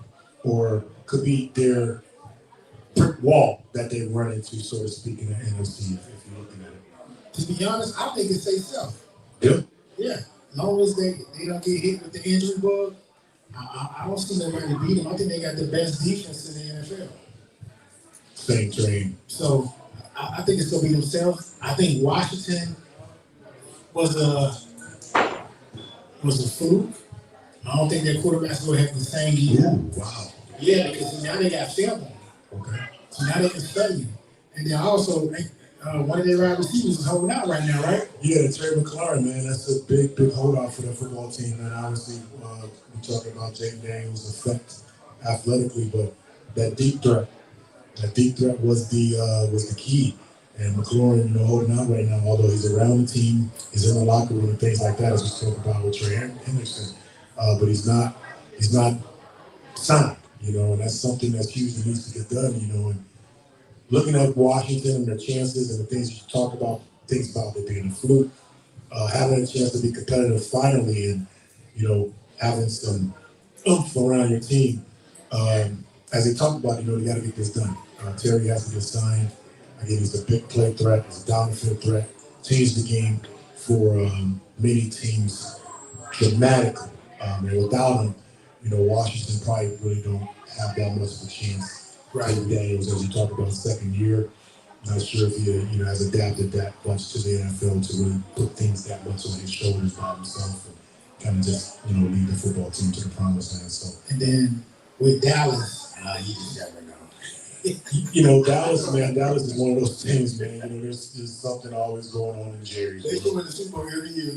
or could be their brick wall that they run into, so to speak, in the NFC if you're looking at it? To be honest, I think it's safe self. Yeah? Yeah. As long as they don't get hit with the injury bug, I don't see nobody to beat them. I think they got the best defense in the NFL. Same train. So I think it's going to be themselves. I think Washington was a fluke. I don't think their quarterback's going to have the same year. Ooh, wow. Yeah, because now they got film on. Okay. So now they can study you. And then also, one of their wide receivers is holding out right now, right? Yeah, Terry McLaurin, man, that's a big holdout for the football team. And obviously, we're talking about Jaden Daniels' effect athletically, but that deep threat was the key. And McLaurin, holding out right now, although he's around the team, he's in the locker room and things like that, as we spoke about with Trey Henderson. But he's not signed, and that's something that's huge that needs to get done, and looking at Washington and their chances and the things you talk about, things about it being a fluke, having a chance to be competitive finally and, having some oomph around your team. As they talk about, they got to get this done. Terry has to get signed. Again, he's a big play threat, he's a downfield threat, changed the game for many teams dramatically. And without him, Washington probably really don't have that much of a chance. Right. Daniels, as you talk about, second year. Not sure if he has adapted that much to the NFL to really put things that much on his shoulders by himself and kind of just, lead the football team to the promised land. So. And then with Dallas, you just never know. Dallas is one of those things, man. There's something always going on in Jerry. They go in the Super Bowl every year,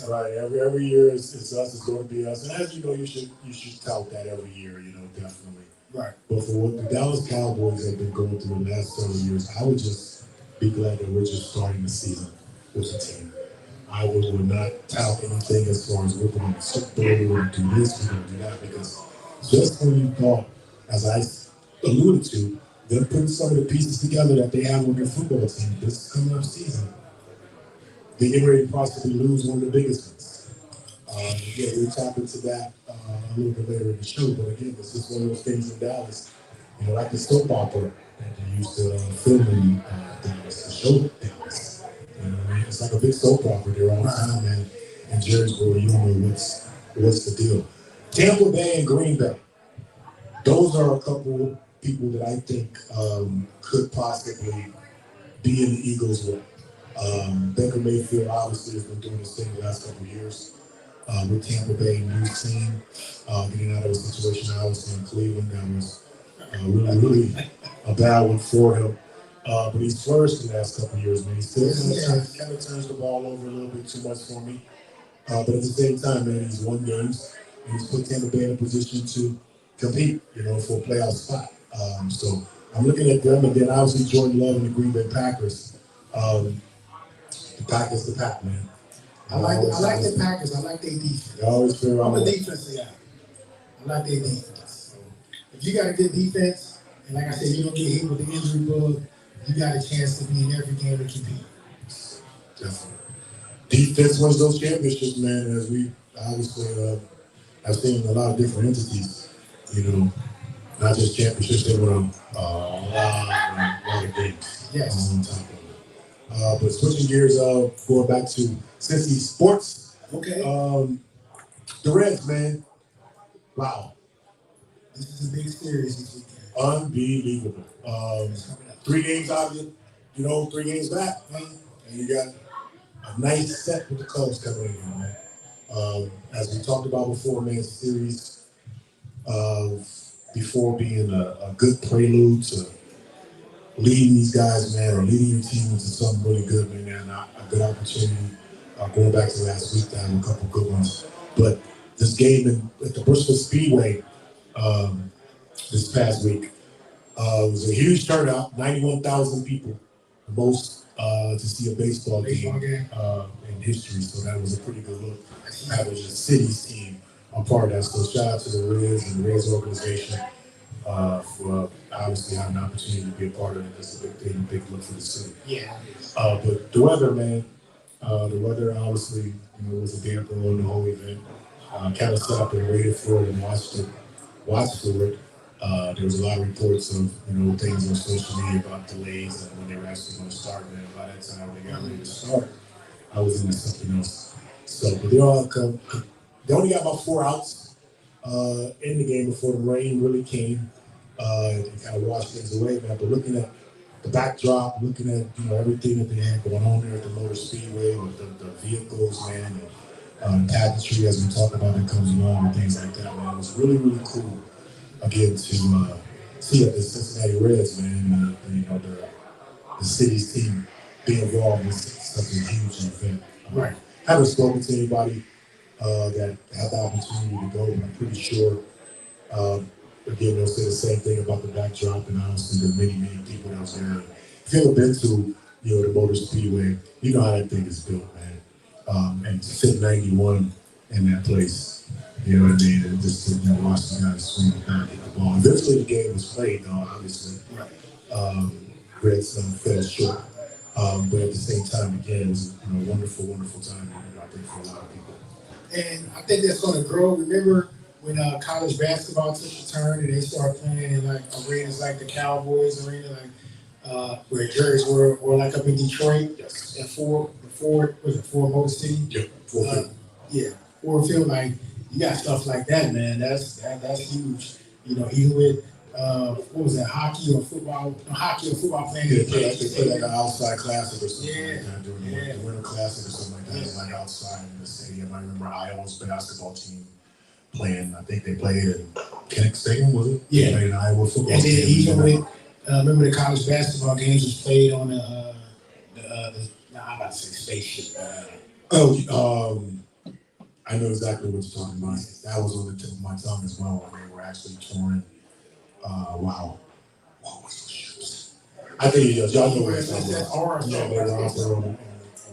right? Every year it's us. It's going to be us. And as you know, you should tout that every year. Definitely. Right. But for what the Dallas Cowboys have been going through the last several years, I would just be glad that we're just starting the season with the team. I would not tout anything as far as we're going to Super Bowl, we're going to do this, we're going to do that, because just when you thought, as I alluded to, they're putting some of the pieces together that they have on their football team this coming up season. They're getting ready to possibly lose one of the biggest ones. We'll tap into that a little bit later in the show, but again, this is one of those things in Dallas, like the soap opera that they used to film in Dallas, the show Dallas. It's like a big soap opera there all the time, man. In Jerrysboro, you don't know what's the deal. Tampa Bay and Green Bay, those are a couple people that I think could possibly be in the Eagles' way. Baker Mayfield obviously has been doing this thing the last couple of years with Tampa Bay, new team, getting out of a situation obviously in Cleveland that was really a bad one for him. But he's flourished the last couple of years, man. He still kind of turns the ball over a little bit too much for me. But at the same time, man, he's won games and he's put Tampa Bay in a position to compete, for a playoff spot. So I'm looking at them, and then obviously Jordan Love and the Green Bay Packers. The Packers, the Pack, man. I like the Packers. I like their defense. I'm a defensive guy. I like their defense. So if you got a good defense, and like I said, you don't get hit with the injury bug, you got a chance to be in every game to compete. Definitely. Defense wins those championships, man. As we obviously have seen a lot of different entities, not just championships, they won a lot of games. Yes. On top of it. But switching gears, going back to Cincy sports. Okay. The Reds, man. Wow. This is a big series this weekend. Unbelievable. 3 games out of it, 3 games back, man. And you got a nice set with the Cubs coming in, man. As we talked about before, man, the series before being a good prelude to leading these guys, man, or leading your team into something really good, man, and a good opportunity. Going back to last week, I had a couple good ones. But this game at the Bristol Speedway this past week was a huge turnout, 91,000 people, the most to see a baseball game in history. So that was a pretty good look. Having the city's team a part of that. So shout out to the Reds and the Reds organization for obviously having an opportunity to be a part of it. That's a big thing, big look for the city. Yeah. But the weather, man, the weather obviously was a damper on the whole event. Kind of sat up and waited for it and watched for it. There was a lot of reports of things on social media about delays and when they were actually going to start. Man, by that time they got ready to start, I was into something else. So, but they only got about 4 outs in the game before the rain really came. It kind of washed things away, man. But looking at the backdrop, looking at everything that they had going on there at the Motor Speedway with the vehicles, man, and pageantry as we talk about that comes along and things like that, man. It was really, really cool again to see that the Cincinnati Reds, man, the city's team be involved in such a huge event. Right. I haven't spoken to anybody that had the opportunity to go, but I'm pretty sure, again, they'll say the same thing about the backdrop, and honestly, there are many, many people that was there. If you've ever been to, the Motor Speedway, you know how that thing is built, man. And to fit 91 in that place, you know what I mean? And just to watch the guys swing the bat, hit the ball. Eventually, the game was played, though, obviously. Reds fell short. But at the same time, again, it was a wonderful, wonderful time, I think, for a lot of people. And I think that's going to grow. Remember when college basketball took a turn and they started playing in like arenas like the Cowboys arena, like where jerseys were like up in Detroit, at Ford Motor City? Yep, Ford Field. Yeah, Ford Field, like you got stuff like that, man. That's huge. Even with what was that, hockey or football playing. They play like an outside classic or something like that during the winter classic or something like that. It's like outside in the stadium. I remember Iowa's basketball team playing. I think they played in Kinnick Stadium, was it? Yeah. They played in Iowa football. And then even with remember the college basketball games was played on I'm about to say spaceship. I know exactly what you're talking about. That was on the tip of my tongue as well. When they were actually touring. Wow. What was those ships? I think y'all know where it's at. Yeah, they were out there on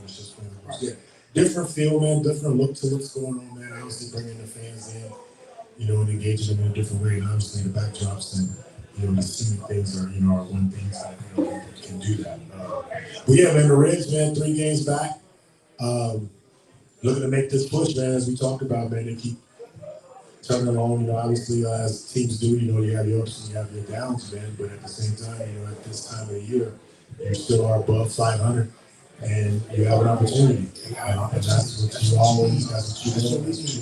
the ships. Yeah. Different feel, man. Different look to what's going on, man. Obviously bringing the fans in, and engaging them in a different way. And obviously the backdrops and, the scenic things are one thing that, can do that. But yeah, man, the Reds, man, 3 games back. Looking to make this push, man, as we talked about, man. They keep turning along, obviously, as teams do, you have your ups and you have your downs, man. But at the same time, at this time of the year, you still are above 500, and you have an opportunity. And that's what you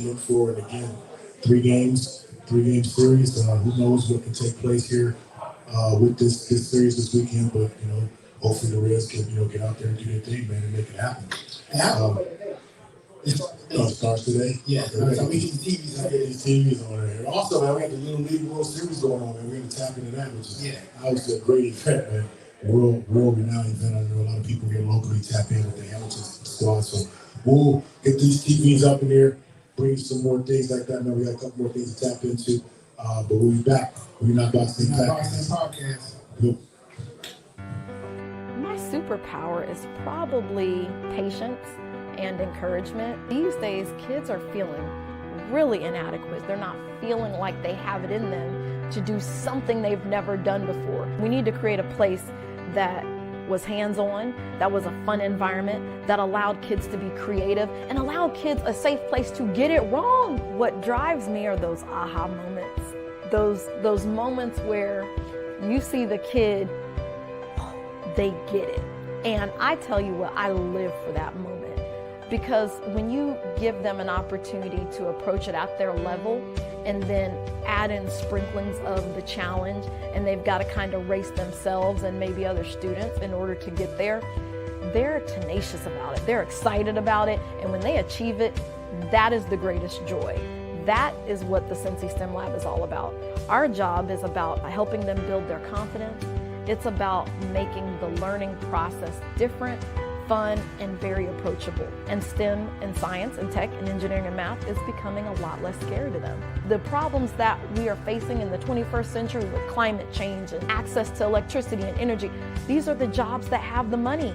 look for. And again, 3 game series. Who knows what can take place here with this series this weekend? But hopefully the Reds can get out there and do their thing, man, and make it happen. Starts today? Yeah, okay. We get the TVs on these TVs on there. Also, man, we got the Little League World Series going on, man. We're going to tap into that, which is obviously a great event, man. World renowned event. I know a lot of people here locally tap in with the Hamilton squad. So we'll get these TVs up in there, bring some more things like that. Man, we got a couple more things to tap into. But we'll be back. We're not Boxing Podcast. Yep. My superpower is probably patience and encouragement. These days, kids are feeling really inadequate. They're not feeling like they have it in them to do something they've never done before. We need to create a place that was hands-on, that was a fun environment, that allowed kids to be creative and allowed kids a safe place to get it wrong. What drives me are those aha moments, those moments where you see the kid, they get it. And I tell you what, I live for that moment, because when you give them an opportunity to approach it at their level and then add in sprinklings of the challenge, and they've got to kind of race themselves and maybe other students in order to get there, they're tenacious about it. They're excited about it. And when they achieve it, that is the greatest joy. That is what the Cincy STEM Lab is all about. Our job is about helping them build their confidence. It's about making the learning process different, fun, and very approachable. And STEM and science and tech and engineering and math is becoming a lot less scary to them. The problems that we are facing in the 21st century with climate change and access to electricity and energy, these are the jobs that have the money.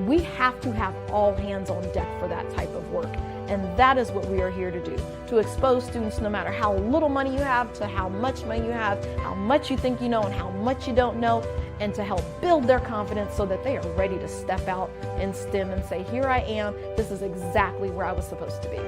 We have to have all hands on deck for that type of work. And that is what we are here to do, to expose students, no matter how little money you have to how much money you have, how much you think you know and how much you don't know, and to help build their confidence so that they are ready to step out in STEM and say, here I am, this is exactly where I was supposed to be.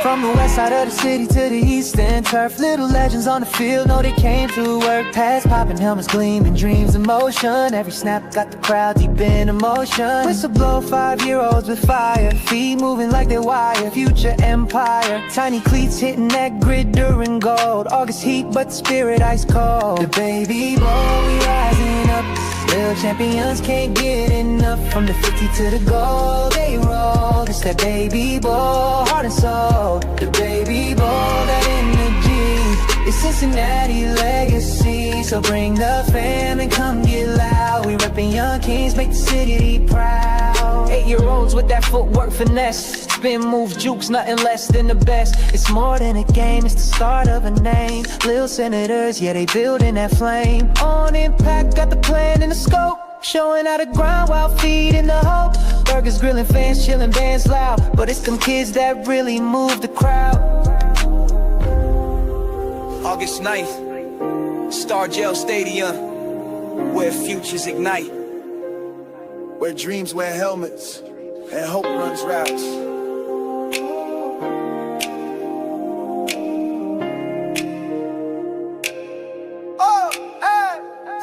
From the west side of the city to the eastern turf, little legends on the field know they came to work. Pads popping, helmets gleaming, dreams in motion. Every snap got the crowd deep in emotion. Whistle blow, 5-year-olds with fire, feet moving like they wire. Future empire, tiny cleats hitting that grid during gold. August heat, but the spirit ice cold. The baby boy, we rising up. Little champions can't get enough. From the 50 to the goal, they roll. It's that baby ball, heart and soul. The baby ball, that energy. It's Cincinnati legacy. So bring the fam and come get loud. We reppin' young kings, make the city proud. 8-year-olds with that footwork finesse. Spin move jukes, nothing less than the best. It's more than a game, it's the start of a name. Lil Senators, yeah, they building that flame. On impact, got the plan in the scope. Showing how to grind while feeding the hope. Burgers, grilling, fans, chilling, bands loud. But it's them kids that really move the crowd. August 9th, Star Gel Stadium, where futures ignite. Where dreams wear helmets and hope runs routes.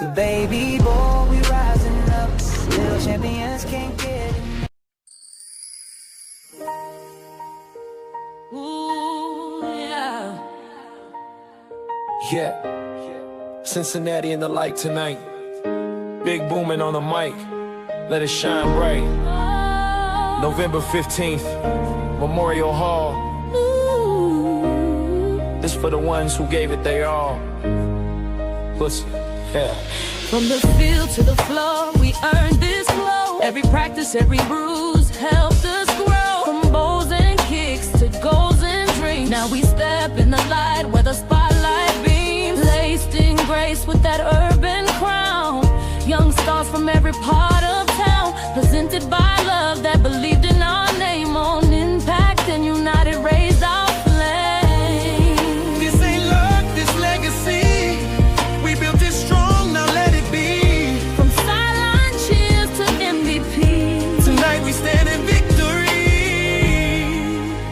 The baby boy, we rising up. Little champions can't get enough. Ooh, yeah. Yeah, Cincinnati in the light tonight. Big booming on the mic, let it shine bright. November 15th, Memorial Hall. This for the ones who gave it their all. Listen, yeah. From the field to the floor, we earned this glow. Every practice, every bruise helped us grow. From bows and kicks to goals and dreams. Now we step in the light where the spotlight beams. Laced in grace with that urban crown. Young stars from every part of town. Presented by love that believed in our name. On impact and united raised our flame. This ain't luck, this legacy. We built it strong, now let it be. From sideline cheers to MVP. Tonight we stand in victory.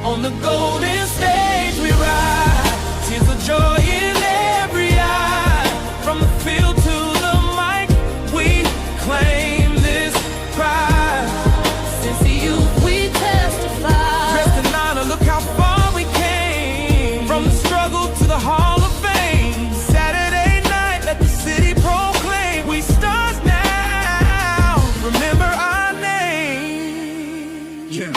On the golden stage we rise. Tears of joy in every eye. From the field to the mic, we claim this pride. Since the youth we testify. Dressed in honor, look how far we came. From the struggle to the Hall of Fame. Saturday night, let the city proclaim. We stars now, remember our name. Yeah.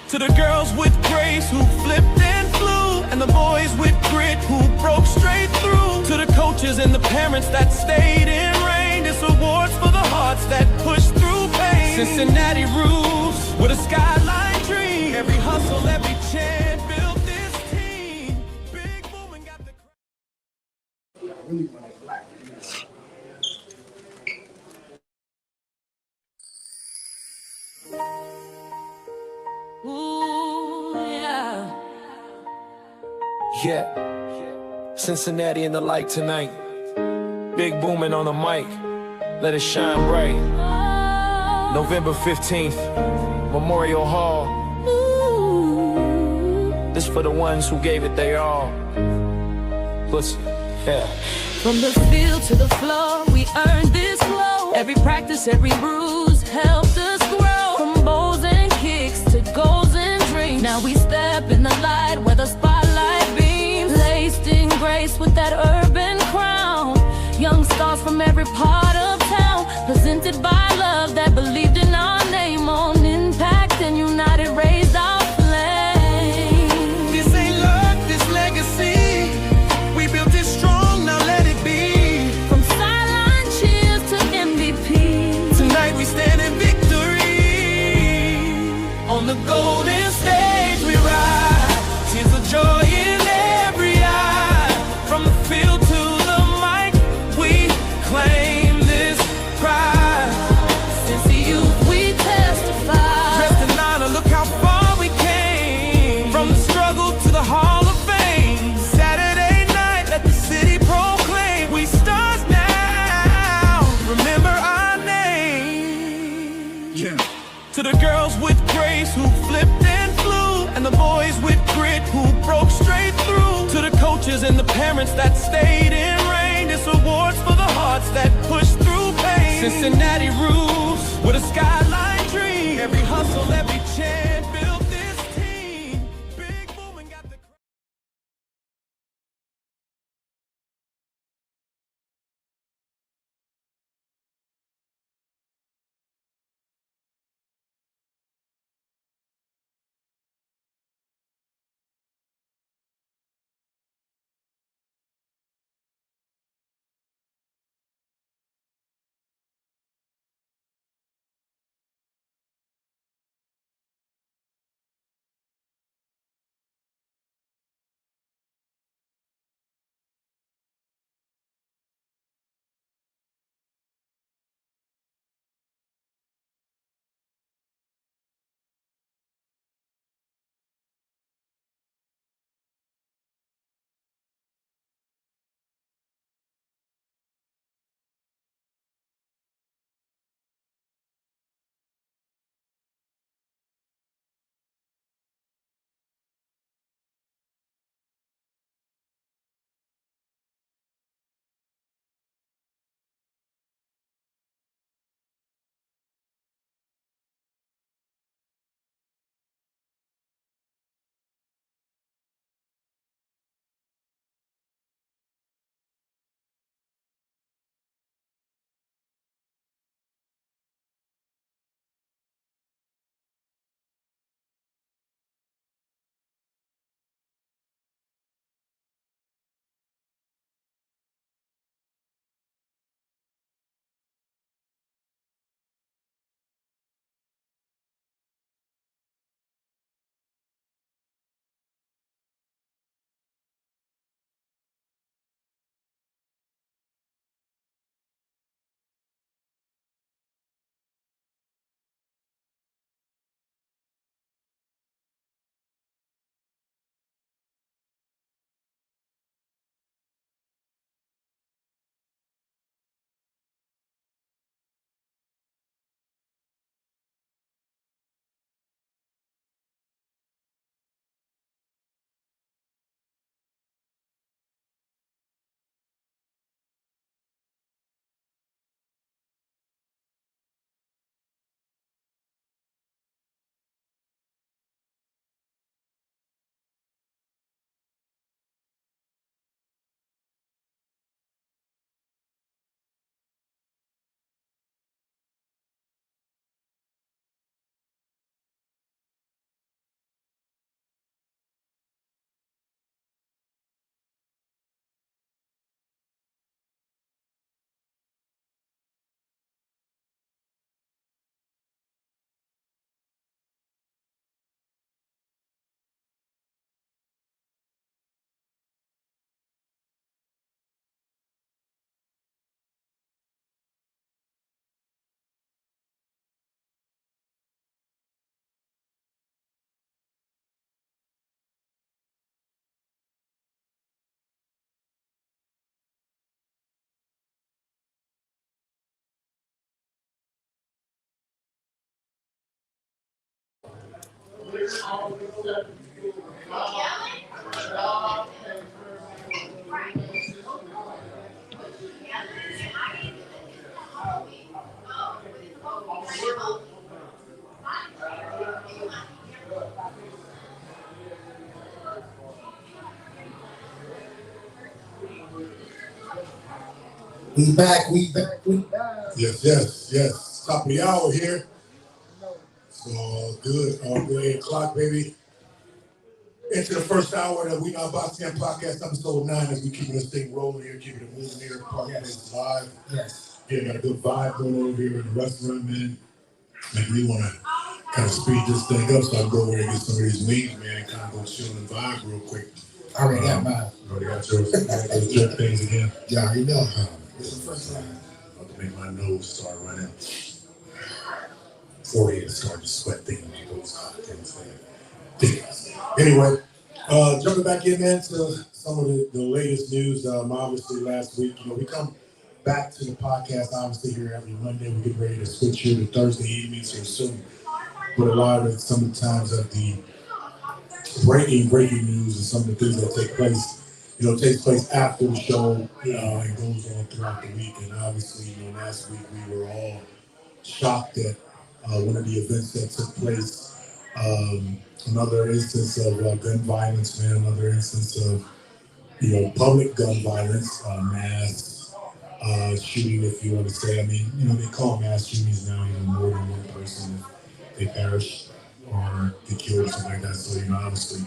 To the girls with grace who flipped and flew. And the boys with grit who broke straight through. To the coaches and the parents that stayed in rain. This awards for the hearts that pushed through pain. Cincinnati rules with a skyline dream. Every hustle, every chant built this team. Big booming got the Ooh, yeah. Yeah, Cincinnati in the light tonight. Big booming on the mic, let it shine bright. November 15th, Memorial Hall. This for the ones who gave it their all. Pussy, yeah. From the field to the floor, we earned this flow. Every practice, every bruise helped us grow. From bows and kicks to goals and dreams. Now we step in the light where the spotlight beams. Laced in grace with that urban crown. Young stars from every part of town. Presented by love that believed in our name. On impact and united raised our flame. This ain't luck, this legacy. We built it strong, now let it be. From sideline cheers to MVP. Tonight we stand in victory. On the golden stage we ride. Tears of joy in every eye. From the field to the mic, we claim this pride. Since the youth we testify. Dressed in honor, look how far we came. From the struggle to the Hall of Fame. Saturday night, let the city proclaim. We stars now, remember our name. Yeah. To the girls with grace who flipped and flew. And the boys with grit who broke straight through. To the coaches and the parents that stayed in rain. This award's for the hearts that pushed through pain. Cincinnati rules with a skyline dream. Every hustle, every chant built this team. Big Boom got the We back. Yes. Top of the hour here. So all good, 8 o'clock, baby. Into the first hour of the We Not Boxing Podcast, episode 9, as we keeping this thing rolling here, keeping it moving here. Park Place Live. Yes. Yeah, got a good vibe going over here in the restaurant, man. Make me want to kind of speed this thing up so I can go over there and get some of these wings, man, kind of go chill and vibe real quick. I already got mine. Already got yours. Those jerk things again. Yeah, you know. It's the first time. I'm about to make my nose start running. Forehead start to sweat thinking about those things. Anyway, jumping back in, man, to some of the latest news. Obviously, last week, we come back to the podcast, obviously, here every Monday. We get ready to switch here to Thursday evenings here soon. But a lot of sometimes of the breaking news and some of the things that take place, takes place after the show, and goes on throughout the week. And obviously, last week we were all shocked at one of the events that took place. Another instance of gun violence, man. Another instance of, public gun violence, mass shooting, if you want to say. I mean, they call mass shootings now, more than one person if they perish or get killed or something like that. So, obviously,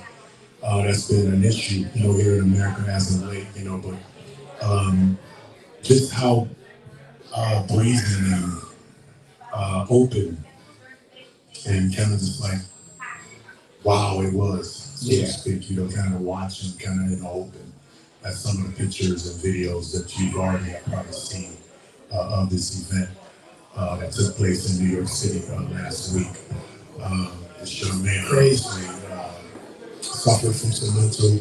that's been an issue, here in America as of late, but just how brazen and open and kind of just like, wow, it was, so to speak, kind of watching kind of in the open at some of the pictures and videos that you've already probably seen of this event that took place in New York City last week. This young man obviously suffered from some mental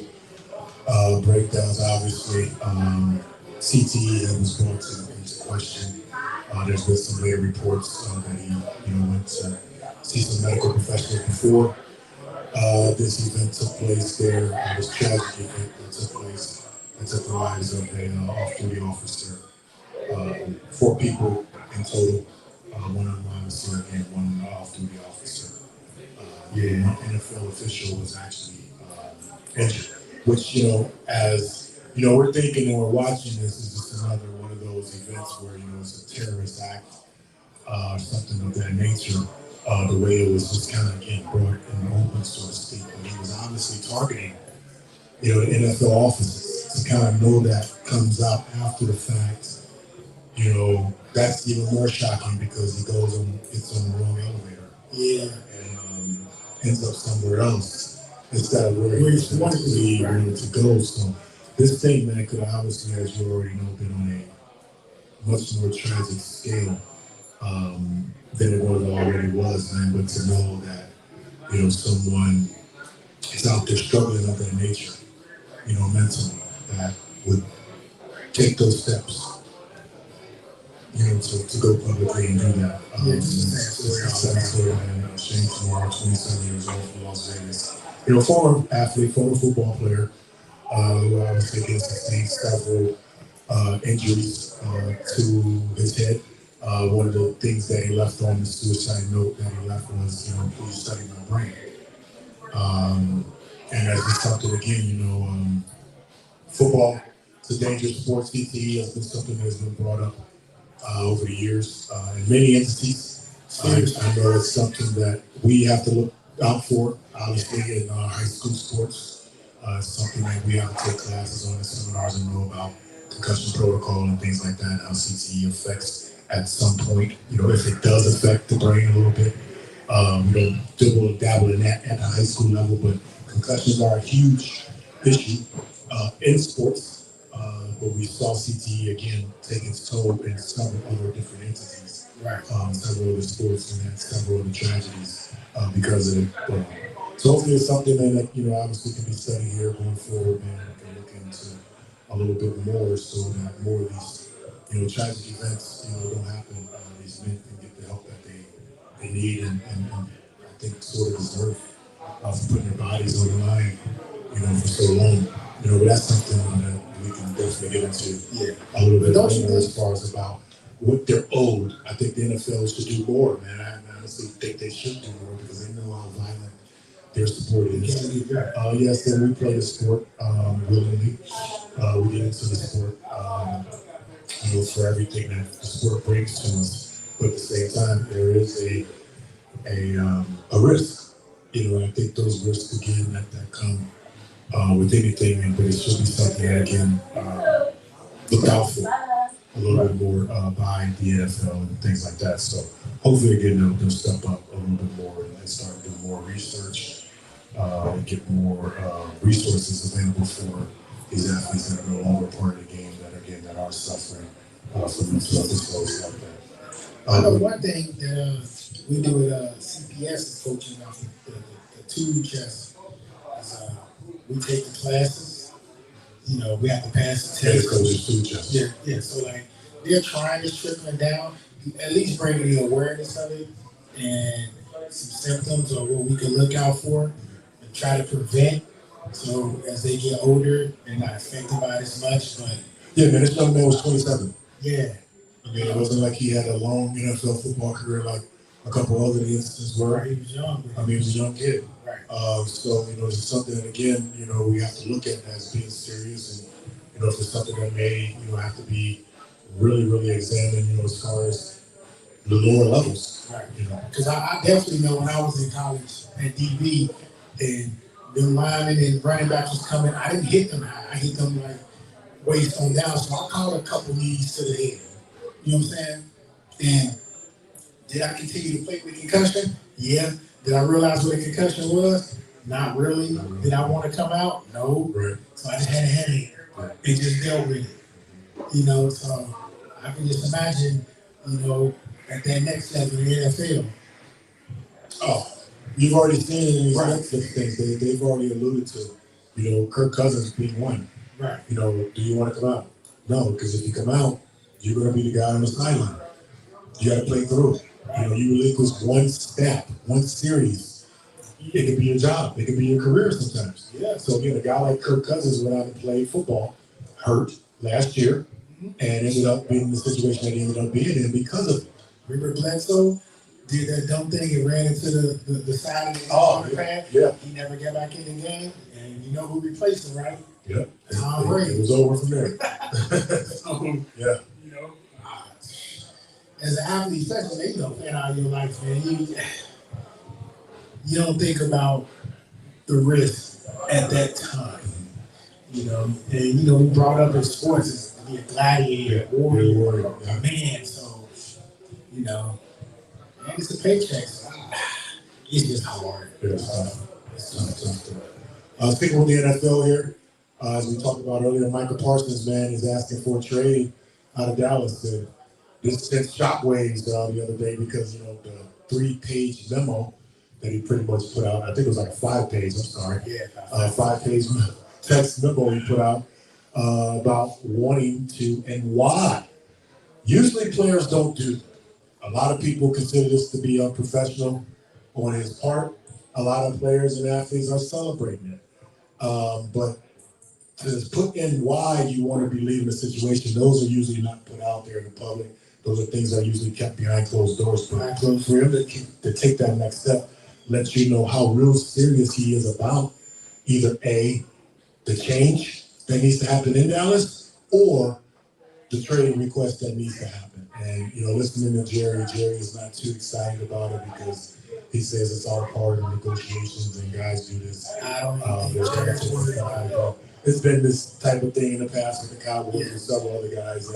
breakdowns, obviously. CTE that was brought into question. There's been some later reports that he went to see some medical professionals before this event took place there. This tragic event that took place that took the lives of an off-duty officer. 4 people in total. One of them obviously and one off-duty officer. One NFL official was actually injured. Which, as we're thinking and we're watching this is just another one of those events where it's a terrorist act, something of that nature. The way it was just kind of getting brought in the open, so to speak. But he was obviously targeting, the NFL offices. To kind of know that comes out after the fact, that's even more shocking because he gets on the wrong elevator. Yeah. And ends up somewhere else instead of where he wanted to go. So this thing, man, could have obviously, as you already know, been on a much more tragic scale. Than it already was, man. But to know that, someone is out there struggling of that nature, mentally, that would take those steps, to go publicly and do that. Shane Tamar, 27 years old from Las Vegas. Former athlete, former football player, who obviously has sustained several injuries to his head. One of the things that he left on the suicide note that he left was, please study my brain. And as we talked again, football, it's a dangerous sport. CTE has been something that has been brought up over the years in many entities. I know it's something that we have to look out for, obviously, in high school sports. It's something that we have to take classes on and seminars and know about concussion protocol and things like that, how CTE affects at some point, if it does affect the brain a little bit. We don't dabble in that at the high school level, but concussions are a huge issue in sports. But we saw CTE again take its toll in several other different entities. Right. Several other sports and had several other tragedies because of it. But, so hopefully it's something that, obviously can be studied here going forward, and we can look into a little bit more so that more of these tragic events, don't happen. These men can get the help that they need and I think sort of deserve. for putting their bodies on the line, for so long. But that's something that we can definitely get into a little bit more as far as about what they're owed. I think the NFL should do more, man. I honestly think they should do more because they know how violent their support is. Yes, and we play the sport willingly. We get into the sport, for everything that the sport brings to us. But at the same time, there is a risk. I think those risks again that come with anything, but it should be something that again looked out for a little bit more by the NFL and things like that. So hopefully again they'll step up a little bit more and start doing more research and get more resources available for these athletes that are no longer part of the game that are suffering from themselves like that. I know one thing that we do at CPS is coaching off the two chess. We take the classes. We have to pass the test. Yeah. So like they're trying to trickle down, at least bringing the awareness of it and some symptoms or what we can look out for and try to prevent. So as they get older, they're not affected by it as much. But yeah, man, this young man was 27. Yeah. It wasn't like he had a long NFL football career like a couple other instances where he was young. He was a young kid. Right. So, it's something that, again, we have to look at as being serious. And, if it's something that may, have to be really, really examined, as far as the lower levels. Right. Because I definitely know when I was in college at DB and the linemen and running backs was coming, I didn't hit them high. I hit them like waist on down. So I caught a couple knees to the head. You know what I'm saying? And did I continue to play with concussion? Yeah. Did I realize what a concussion was? Not really. Did I want to come out? No. Right. So I just had a headache and just dealt with it. So I can just imagine, at that next level in the NFL. Oh, you've already seen it in these Netflix things. They've already alluded to, Kirk Cousins being one. Right. Do you want to come out? No, because if you come out, you're going to be the guy on the sideline. You got to play through it. You relinquish one step, one series. It could be your job. It could be your career sometimes. Yeah. So again, a guy like Kirk Cousins went out and played football, hurt last year, and ended up being in the situation that he ended up being in because of it. Robert Bledsoe did that dumb thing and ran into the side of the pad. Yeah. He never got back in the game, and you know who replaced him, right? Yep. Tom Brady. It was over from there. Yeah. As an athlete, especially, playing out your life, man, you don't think about the risk at that time, And, we brought up in sports is to be a gladiator, warrior, a man. So, and it's a paycheck. So it's just hard. It's tough. Speaking with the NFL here, as we talked about earlier, Michael Parsons, man, is asking for a trade out of Dallas. This sent shockwaves the other day because, the 3-page memo that he pretty much put out, I think it was like a 5-page, I'm sorry. Yeah. 5-page text memo he put out about wanting to and why. Usually players don't do that. A lot of people consider this to be unprofessional on his part. A lot of players and athletes are celebrating it. But to put in why you want to be leaving the situation, those are usually not put out there in the public. Those are things that are usually kept behind closed doors. But for him to take that next step lets you know how real serious he is about either A, the change that needs to happen in Dallas, or the trading request that needs to happen. And, listening to Jerry is not too excited about it because he says it's all part of negotiations and guys do this. It's been this type of thing in the past with the Cowboys and several other guys.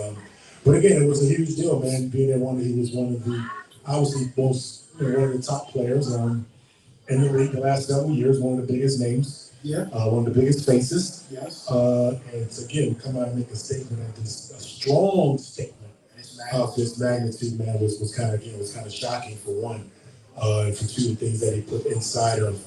But again, it was a huge deal, man. Being that he was one of the, obviously, most one of the top players in the league the last several years, one of the biggest names, one of the biggest faces. Yes. And to again come out and make a statement of this, a strong statement of this magnitude, man, was kind of shocking for one, and for two, the things that he put inside of,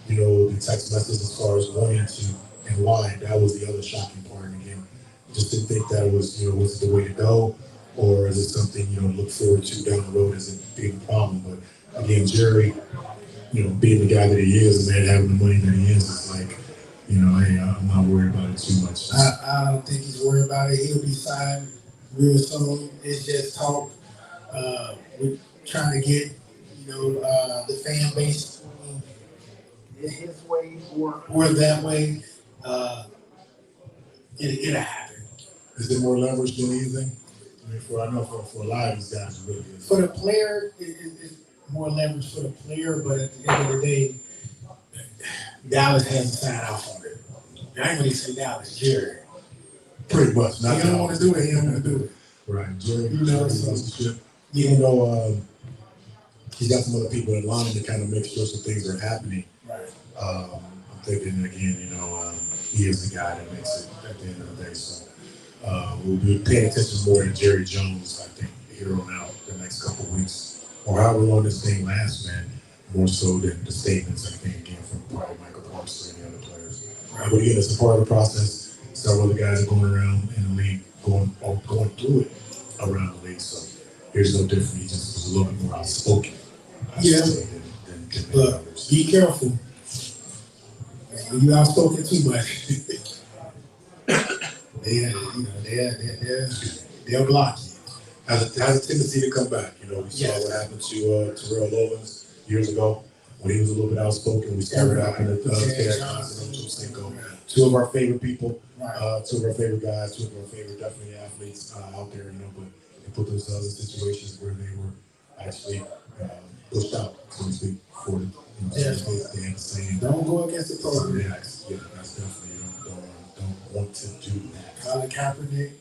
the text message as far as wanting to and why. That was the other shocking part. And again, just didn't think that was it the way to go, or is it something to look forward to down the road as it being a problem? But again, Jerry being the guy that he is, and having the money that he is, it's like, hey, I'm not worried about it too much. I don't think he's worried about it. He'll be signed real soon. It's just talk. We're trying to get, the fan base his way or that way. It'll happen. Is there more leverage than anything? I mean, for a lot of these guys, really good. For the player, it's more leverage for the player, but at the end of the day, Dallas hasn't signed off on it. I ain't gonna say Dallas, Jerry. Pretty much. He don't want to do it. He don't want to do it. Right, Jerry. So, even though he's got some other people in line to kind of make sure some things are happening. Right. I'm thinking again, he is the guy that makes it at the end of the day. So we'll be paying attention more to Jerry Jones, I think, here on out the next couple of weeks, or however long this thing lasts, man. More so than the statements, I think, again, from probably Michael Parks or any other players. But again, it's a part of the process. Several other guys are going around in the league, going through it around the league. So here's no different. He just was a little bit more outspoken. Yeah. Than but others. be careful. When you outspoken too much, they'll block you. Has a tendency to come back. We saw what happened to Terrell Owens years ago when he was a little bit outspoken. We started out in the two of our favorite people, two of our favorite guys, two of our favorite definitely athletes out there. But they put themselves in situations where they were actually pushed out, so to speak, for they had the same. Don't go against the program. Yeah, that's definitely don't want to do that. Colin Kaepernick.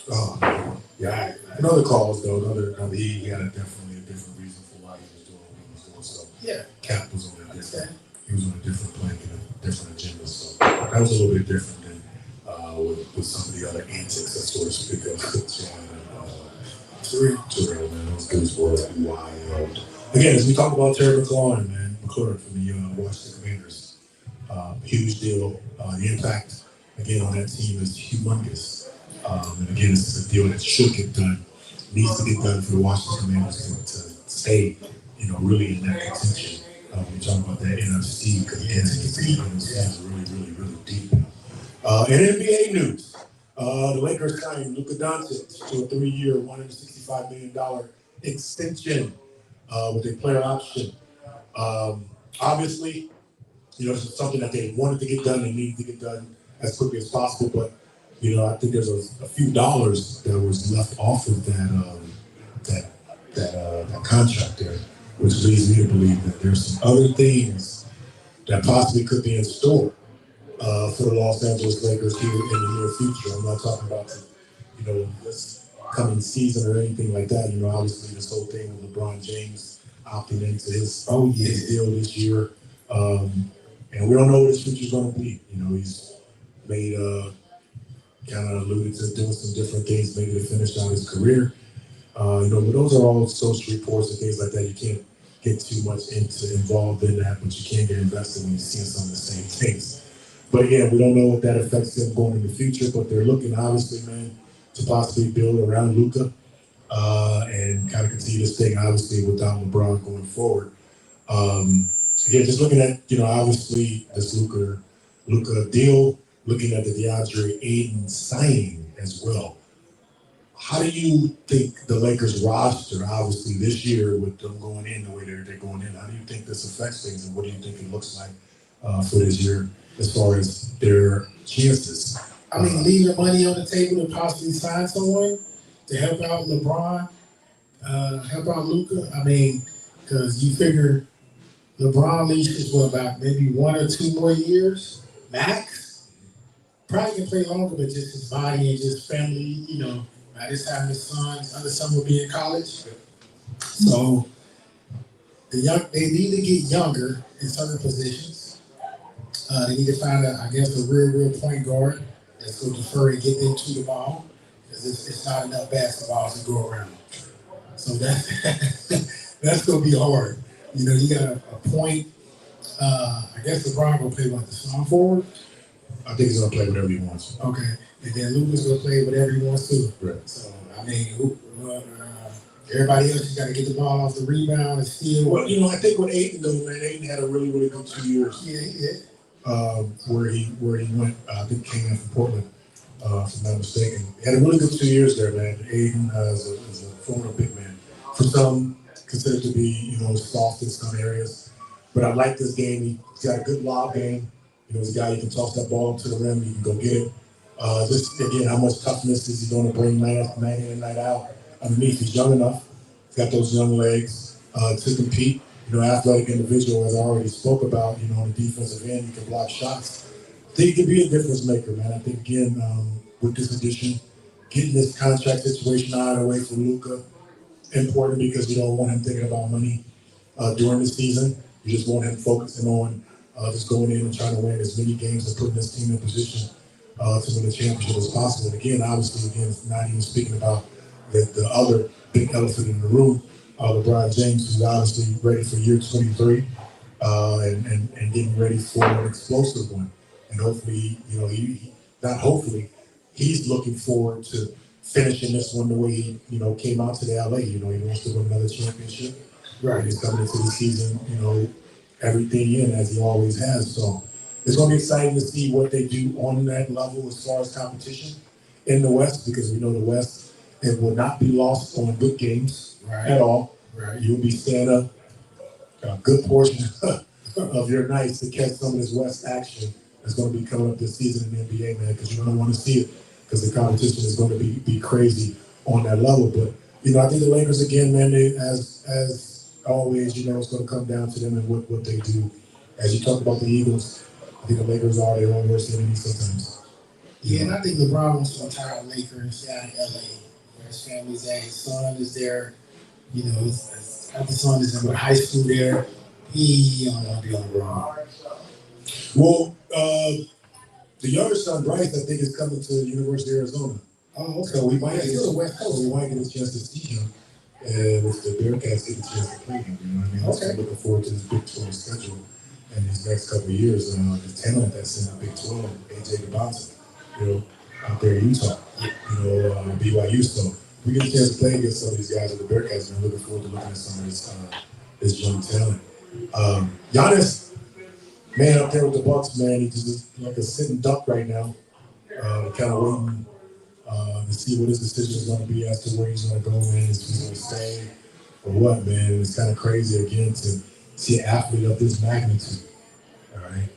Oh, yeah. Another cause though. Another he had definitely a different reason for why he was doing what he was doing. So yeah, Cap was on a different. He was on a different plank and a different agenda. So that was a little bit different than with some of the other antics that sort of speak of Terrell, man. Those dudes were wild. Again, as we talk about Terry McLaurin, McLaurin from the Washington Commanders, huge deal. The impact again on that team is humongous. And again, this is a deal that should get done, needs to get done for the Washington Commanders to stay, really in that contention. We're talking about that NFC because the NFC is really deep. In NBA news, the Lakers signed Luka Doncic to a 3-year, $165 million extension with a player option. Obviously, this is something that they wanted to get done and needed to get done as quickly as possible, but I think there's a few dollars that was left off of that contract there, which leads me to believe that there's some other things that possibly could be in store for the Los Angeles Lakers here in the near future. I'm not talking about this coming season or anything like that. Obviously this whole thing with LeBron James opting into his deal this year, and we don't know what his future is going to be. He's made kind of alluded to doing some different things, maybe to finish out his career. But those are all social reports and things like that. You can't get too much involved in that, but you can get invested when you're seeing some of the same things. But again, we don't know what that affects them going in the future, but they're looking, obviously, man, to possibly build around Luka and kind of continue this thing, obviously, without LeBron going forward. Again, just looking at, obviously, this Luka deal, looking at the DeAndre Ayton signing as well. How do you think the Lakers roster, obviously this year with them going in the way they're going in, how do you think this affects things, and what do you think it looks like for this year as far as their chances? I mean, leaving money on the table to possibly sign someone to help out LeBron, help out Luka. I mean, because you figure LeBron leases about maybe 1 or 2 more years max. Probably can play longer, but just his body and just family, by this time his other son will be in college. So they need to get younger in certain positions. They need to find a real point guard that's going to defer and get them to the ball, because it's not enough basketballs to go around. So that's going to be hard. You got a point. I guess LeBron will play the small forward. I think he's going to play whatever he wants. Okay. And then Luka's going to play whatever he wants to. Right. So, I mean, Everybody else, you got to get the ball off the rebound and steal. Well, I think with Aiden though, man, Aiden had a really, really good 2 years. Yeah, he did. Where he went, I think came in from Portland, if I'm not mistaken. He had a really good 2 years there, man. Aiden is a former big man. For some, considered to be, soft in some areas. But I like this game. He's got a good lob game. He's a guy you can toss that ball to the rim, you can go get it. Just again, how much toughness is he going to bring night in and night out underneath? He's young enough. He's got those young legs to compete. Athletic individual, as I already spoke about, on the defensive end, you can block shots. I think he can be a difference maker, man. I think, again, with this addition, getting this contract situation out of the way for Luka, important because you don't want him thinking about money during the season. You just want him focusing on just going in and trying to win as many games and putting this team in position to win the championship as possible. And again, obviously, not even speaking about the other big elephant in the room, LeBron James, who's obviously ready for year 23 and getting ready for an explosive one. And hopefully, he's looking forward to finishing this one the way he, came out to the LA. He wants to win another championship. Right. He's coming into the season, everything in as he always has. So it's going to be exciting to see what they do on that level as far as competition in the West, because we know the West, it will not be lost on good games at all. Right. You'll be staying up a good portion of your nights to catch some of this West action that's going to be coming up this season in the NBA, man, because you're going to want to see it because the competition is going to be crazy on that level. But, I think the Lakers, again, man, they, as always, it's going to come down to them and what they do. As you talk about the Eagles, I think the Lakers are their own worst enemy sometimes. Yeah, and I think LeBron wants to retire Lakers out in LA, where his family's at. His son is there. His other son is in high school there. He don't want to be on the road. Well, the younger son, Bryce, I think, is coming to the University of Arizona. Oh, okay. So we might get the West Coast. We might get a chance to see him, and if the Bearcats get a chance to play him, Okay. I'm looking forward to his Big 12 schedule in these next couple of years. The talent that's in the Big 12, AJ DeBonta, out there in Utah, BYU. So we get a chance to play against some of these guys at the Bearcats, and I'm looking forward to looking at some of this young talent. Giannis, man, up there with the Bucks, man, he's just like a sitting duck right now, kind of waiting to see what his decision is going to be as to where he's going to go in, if he's going to stay or what, man. It's kind of crazy, again, to see an athlete of this magnitude, all right,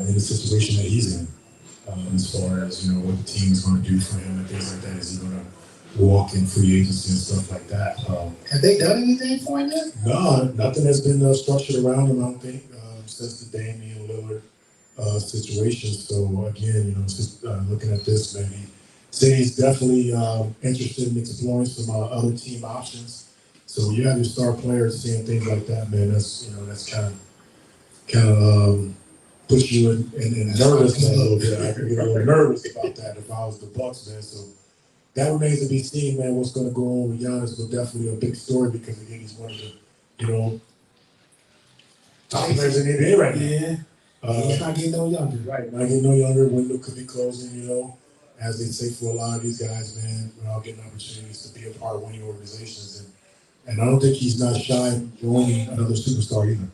in the situation that he's in, as far as, what the team is going to do for him and things like that. Is he going to walk in free agency and stuff like that? Have they done anything for him yet? No, nothing has been structured around him, I don't think, since the Damian Lillard situation. So, again, just looking at this, man, he said he's definitely interested in exploring some other team options. So when you have your star players saying things like that, man, that's kind of push you in nervous a little bit. I could get a little nervous about that if I was the Bucks, man. So that remains to be seen, man. What's going to go on with Giannis, but definitely a big story because again, he's one of the top players in the NBA right now. Yeah, he's not getting no younger. Right, not getting no younger. Window could be closing, as they say for a lot of these guys, man. We're all getting opportunities to be a part of winning organizations, and I don't think he's not shy of joining another superstar either.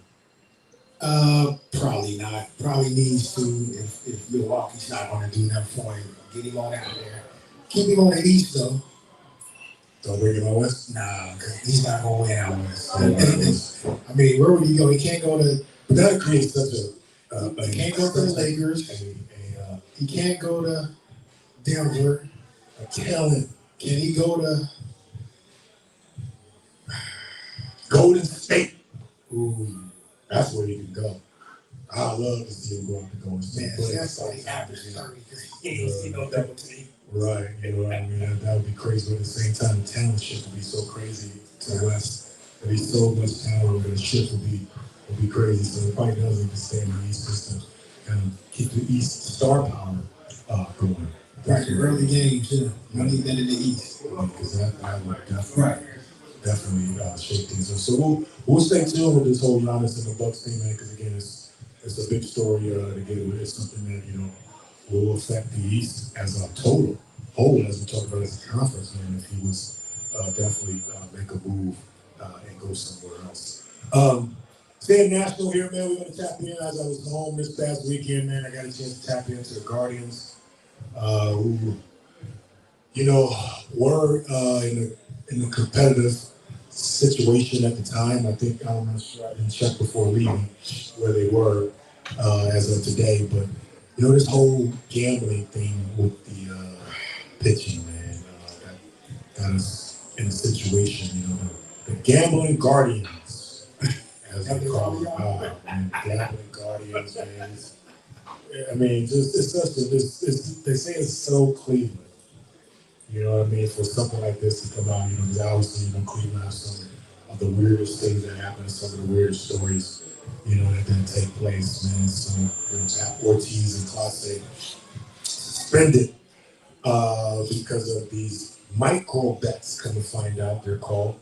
Probably not. Probably needs to, if Milwaukee's not going to do enough for him, get him on out there. Keep him on the East, though. Don't bring him out West? Nah, because he's not going to win out West. I mean, where would he go? He can't go to... But that creates such he can't go to the Lakers. He can't go to Denver. A talent. Can he go to... Golden State? Ooh. That's where he can go. I love to see him go out to Golden State. Man, that's why he averages 30 because he ain't no double team. Right, that would be crazy. But at the same time, the talent shift would be so crazy to the West. There'd be so much talent, but the shift would be crazy. So it probably doesn't even stay in the East just to kind of keep the East star power going. Right, early game too. I need that in the East. Because that would definitely shake things up. So we'll stay tuned with this whole Giannis and the Bucks thing, man, because again, it's a big story to get with. It's something that, will affect the East as a whole, as we talk about as a conference, man, if he was definitely make a move and go somewhere else. Staying national here, man, we're going to tap in. As I was home this past weekend, man, I got a chance to tap into the Guardians, who, you know, were in a competitive situation at the time. I think, I'm not sure, I didn't check before leaving where they were as of today, but, you know, this whole gambling thing with the pitching, man, that got us in a situation, you know, the gambling Guardians, as they call them, gambling Guardians, man. I mean, it's such a, they say it's so Cleveland. You know what I mean? For something like this to come out, you know, because obviously, you know, Cleveland has some of the weirdest things that happen, some of the weirdest stories, you know, that didn't take place, man. So, you know, to have Ortiz and Clase suspended because of these micro bets, come to find out they're called.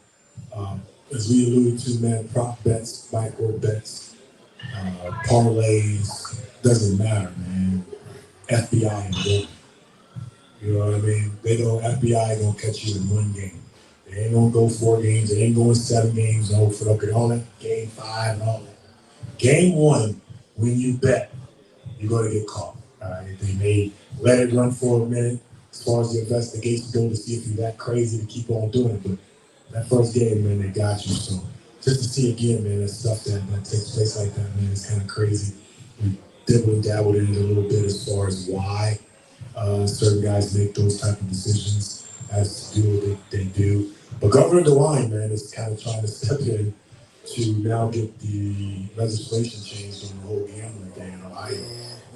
As we alluded to, man, prop bets, micro bets, parlays, doesn't matter, man. FBI involved. You know what I mean? They don't, FBI gonna catch you in one game. They ain't gonna go 4 games, they ain't going 7 games, no, for all that game 5 and all that. Game 1, when you bet, you're gonna get caught. All right? They may let it run for a minute as far as the investigation goes to see if you're that crazy to keep on doing it. But that first game, man, they got you. So just to see again, man, that stuff that takes place like that, man, it's kind of crazy. We dabbled in it a little bit as far as why certain guys make those type of decisions as to do what they do. But Governor DeWine, man, is kind of trying to step in to now get the legislation changed on the whole gambling thing in Ohio.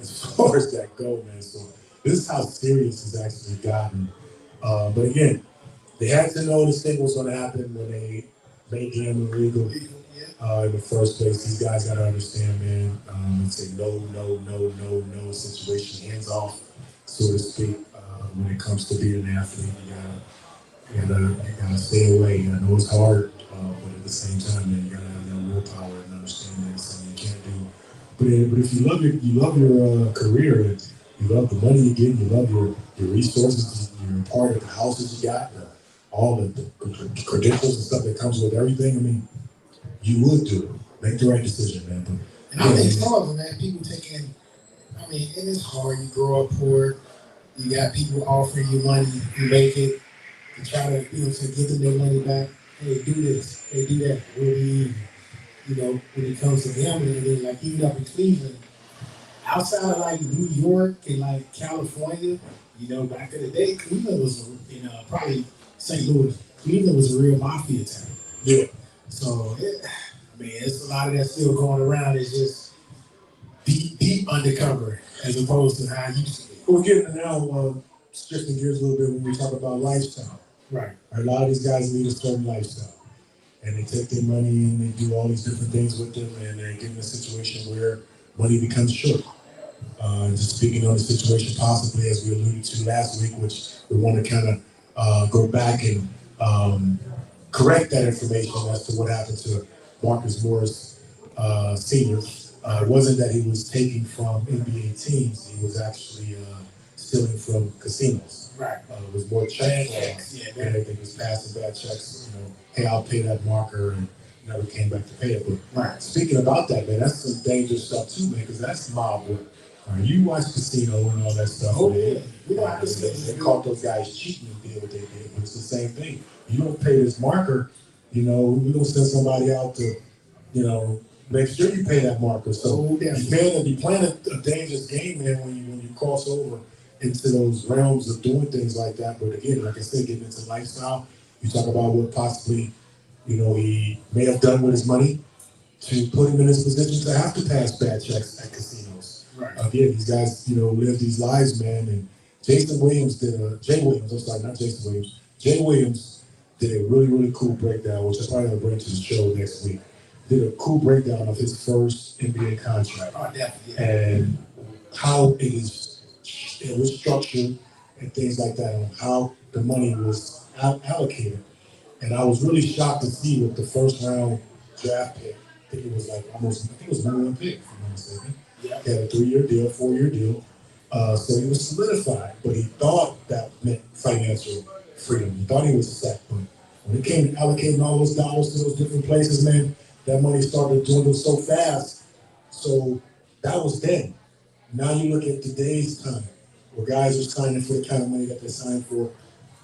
As far as that go, man. So this is how serious it's actually gotten. But again, they had to know this thing was going to happen when they made gambling legal in the first place. These guys got to understand, man. It's a no situation, hands off, so to speak. When it comes to being an athlete, you gotta stay away. I know it's hard, but at the same time, man, you gotta have that willpower and understand that it's something you can't do. But if you love your career, and you love the money you get, you love your resources, you're a part of the houses you got, all the credentials and stuff that comes with everything. I mean, you would do it. Make the right decision, man. But, and I think some of them, man, people taking. I mean, and it's hard. You grow up poor. You got people offering you money. You make it. To try to, to give them their money back. Hey, do this. Hey, do that. We'll be, when it comes to gambling, and then like even up in Cleveland, outside of like New York and like California, back in the day, Cleveland was, probably St. Louis. Cleveland was a real mafia town. Yeah. So, it's a lot of that still going around. It's just deep undercover as opposed to how it used to be. We're getting now, shifting gears a little bit when we talk about lifestyle. Right. A lot of these guys lead a certain lifestyle. And they take their money and they do all these different things with them, and they get in a situation where money becomes short. Just speaking on the situation possibly, as we alluded to last week, which we want to kind of go back and correct that information as to what happened to Marcus Morris Sr. It wasn't that he was taking from NBA teams, he was actually stealing from casinos. Right. It was more checks, and everything was passing bad checks, hey, I'll pay that marker, and never came back to pay it. But right. Speaking about that, man, that's some dangerous stuff too, man, because that's mob work. You watch Casino and all that stuff. Oh, man. Yeah. They caught those guys cheating and did what they did, but it's the same thing. You don't pay this marker, we don't send somebody out to, make sure you pay that marker. So you playing a dangerous game, man, when you cross over into those realms of doing things like that. But again, like I said, getting into lifestyle, you talk about what possibly, he may have done with his money to put him in this position to have to pass bad checks at casinos. Right. Again, these guys, live these lives, man. And Jay Williams did a really, really cool breakdown, which I'm probably going to bring to the show next week. Did a cool breakdown of his first NBA contract. Oh, definitely. And how it was structured and things like that, and how the money was allocated. And I was really shocked to see with the first round draft pick, I think it was #1 pick, if I'm not mistaken. Yeah. He had a 3-year deal, 4-year deal. So he was solidified, but he thought that meant financial freedom. He thought he was set, but When it came to allocating all those dollars to those different places, man, that money started to dwindle so fast. So that was then. Now you look at today's time, where guys are signing for the kind of money that they're signing for.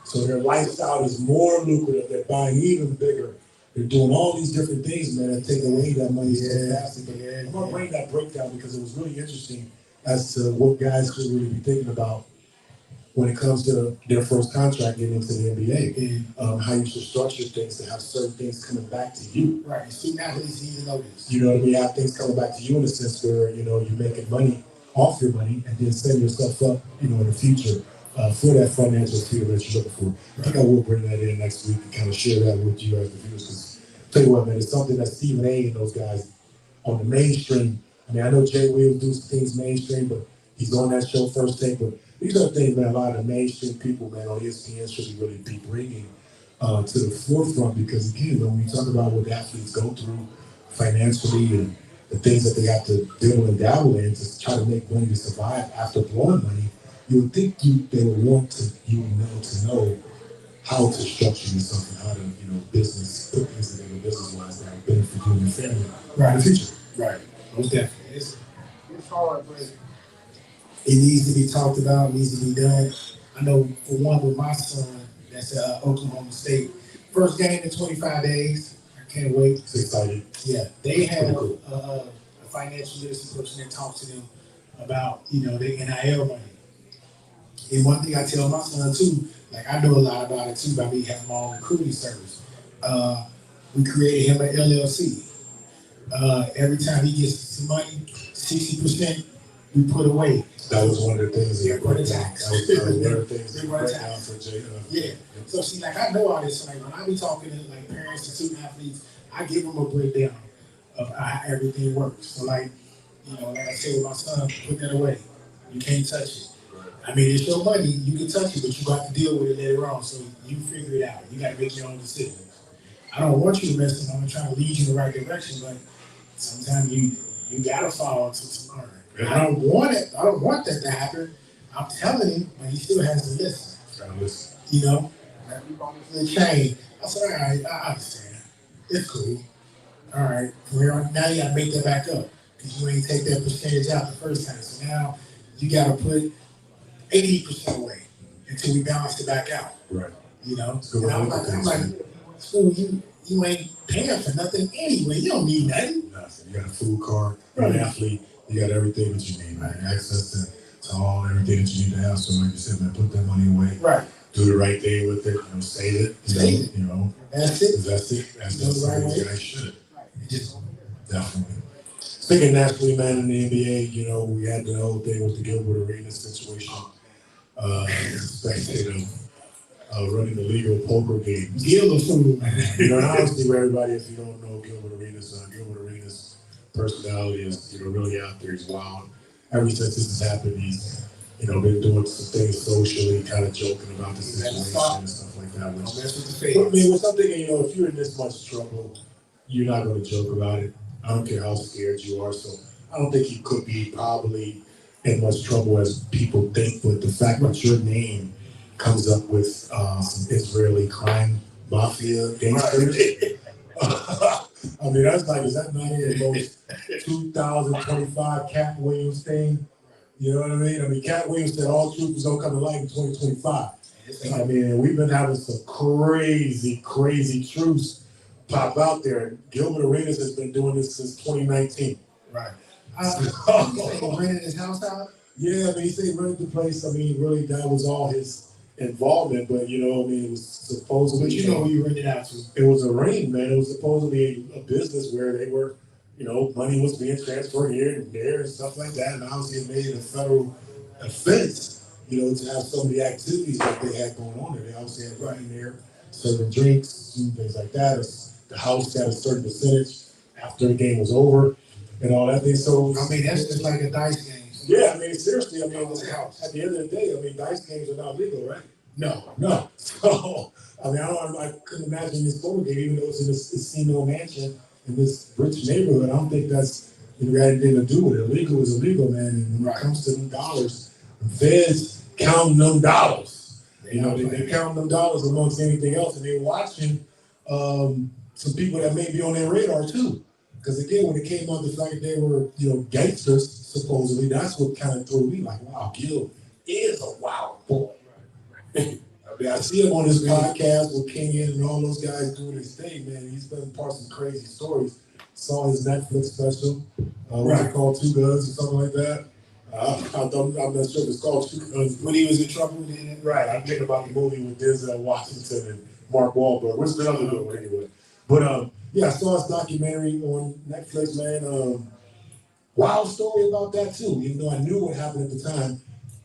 So their lifestyle is more lucrative. They're buying even bigger. They're doing all these different things, man, that take away that money so fast. But I'm gonna bring that breakdown because it was really interesting as to what guys should really be thinking about when it comes to their first contract getting into the NBA, and how you should structure things to have certain things coming back to you. Right. You see, now he's need to know this. You know what I mean? Have things coming back to you in a sense where, you know, you're making money off your money and then setting yourself up, you know, in the future for that financial freedom that you're looking for. I think I will bring that in next week and kind of share that with you as the viewers. Because tell you what, man, it's something that Stephen A. and those guys on the mainstream. I mean, I know Jay Williams do things mainstream, but he's on that show First Take. But these are things, man, a lot of the mainstream people, man, on ESPN should really be bringing to the forefront. Because again, when we talk about what athletes go through financially and the things that they have to dibble and dabble in to try to make money to survive after blowing money, you would think they would want to know how to structure yourself and how to, you know, put things together business-wise that will benefit you and your family in the future. Right. Most definitely. It's hard, but it needs to be talked about, needs to be done. I know for one with my son, that's at Oklahoma State. First game in 25 days. I can't wait. It's exciting. Yeah. They have a financial literacy person that talks to them about, you know, the NIL money. And one thing I tell my son too, like I know a lot about it too, by me having my own recruiting service. We created him an LLC. Every time he gets some money, 60% we put away. That was one of the things that brought tax. That was one of the things that brought down for Jay. Yeah. So see, like I know all this. So, like when I be talking to like parents and student athletes, I give them a breakdown of how everything works. So like, you know, like I said with my son, put that away. You can't touch it. I mean, it's your money. You can touch it, but you got to deal with it later on. So you figure it out. You got to make your own decisions. I don't want you to mess up. I'm trying to lead you in the right direction, but sometimes you gotta fall into some learning. I don't want it. I don't want that to happen. I'm telling him, but he still has to listen. You know, the chain. I said, all right, I understand. It's cool. All right, from here on, now you gotta make that back up because you ain't take that percentage out the first time. So now you gotta put 80% away until we balance it back out. Right. You know, and I'm like, school, you ain't paying for nothing anyway. You don't need nothing. You got a food card, you're an athlete, you got everything that you need, man. Access to everything that you need to have. So like you said, man, put that money away. Right. Do the right thing with it, you know, save it. You know, that's it. Invest it. That's the right way. I should. Just definitely. Speaking nationally, man, in the NBA, you know, we had the whole thing with the Gilbert Arenas situation. Suspected of running illegal poker games. You know, and honestly, for everybody, if you don't know Gilbert Arenas' personality is, you know, really out there. He's wild. Ever since this has happened, he's, you know, been doing some things socially, kind of joking about the situation and stuff like that. I mean, with something, you know, if you're in this much trouble, you're not going to joke about it. I don't care how scared you are. So I don't think he could be probably in much trouble as people think. But the fact that your name comes up with some Israeli crime mafia gangsters. I mean, that's like, is that not the most 2025 Cat Williams thing? You know what I mean? I mean, Cat Williams said all truth is gonna come to light in 2025. I mean, we've been having some crazy truths pop out there. Gilbert Arenas has been doing this since 2019. Right. Rented his house out? Yeah, I mean, he said he rented the place. I mean, really, that was all his involvement. But, you know, I mean, it was supposedly... But you know who you rented out to. It was a ring, man. It was supposedly a business where they were, you know, money was being transferred here and there and stuff like that. And obviously it made it a federal offense, you know, to have some of the activities that they had going on there. They obviously had running there, serving drinks and things like that. The house had a certain percentage after the game was over and all that thing. So, I mean, that's just like a dice game. Yeah, I mean, seriously, I mean, at the end of the day, I mean, dice games are not legal, right? No. So, I mean, I couldn't imagine this poker game, even though it's in this casino mansion in this rich neighborhood. I don't think that's anything to do with it. Illegal is illegal, man. And when it comes to them dollars, the feds count them dollars. You know, they count them dollars amongst anything else, and they're watching some people that may be on their radar too. Because again, when it came out the fact that they were, gangsters, supposedly, that's what kind of threw me like, wow, Gil is a wild boy. I mean, I see him on his podcast with Kenyon and all those guys doing his thing, man. He's been part of some crazy stories. Saw his Netflix special, what's it called, Two Guns or something like that. I'm not sure if it's called Two Guns. When he was in trouble, Right, I'm thinking about the movie with Denzel Washington and Mark Wahlberg. What's the other good one anyway? But yeah, I saw his documentary on Netflix, man. Wild story about that too. Even though I knew what happened at the time,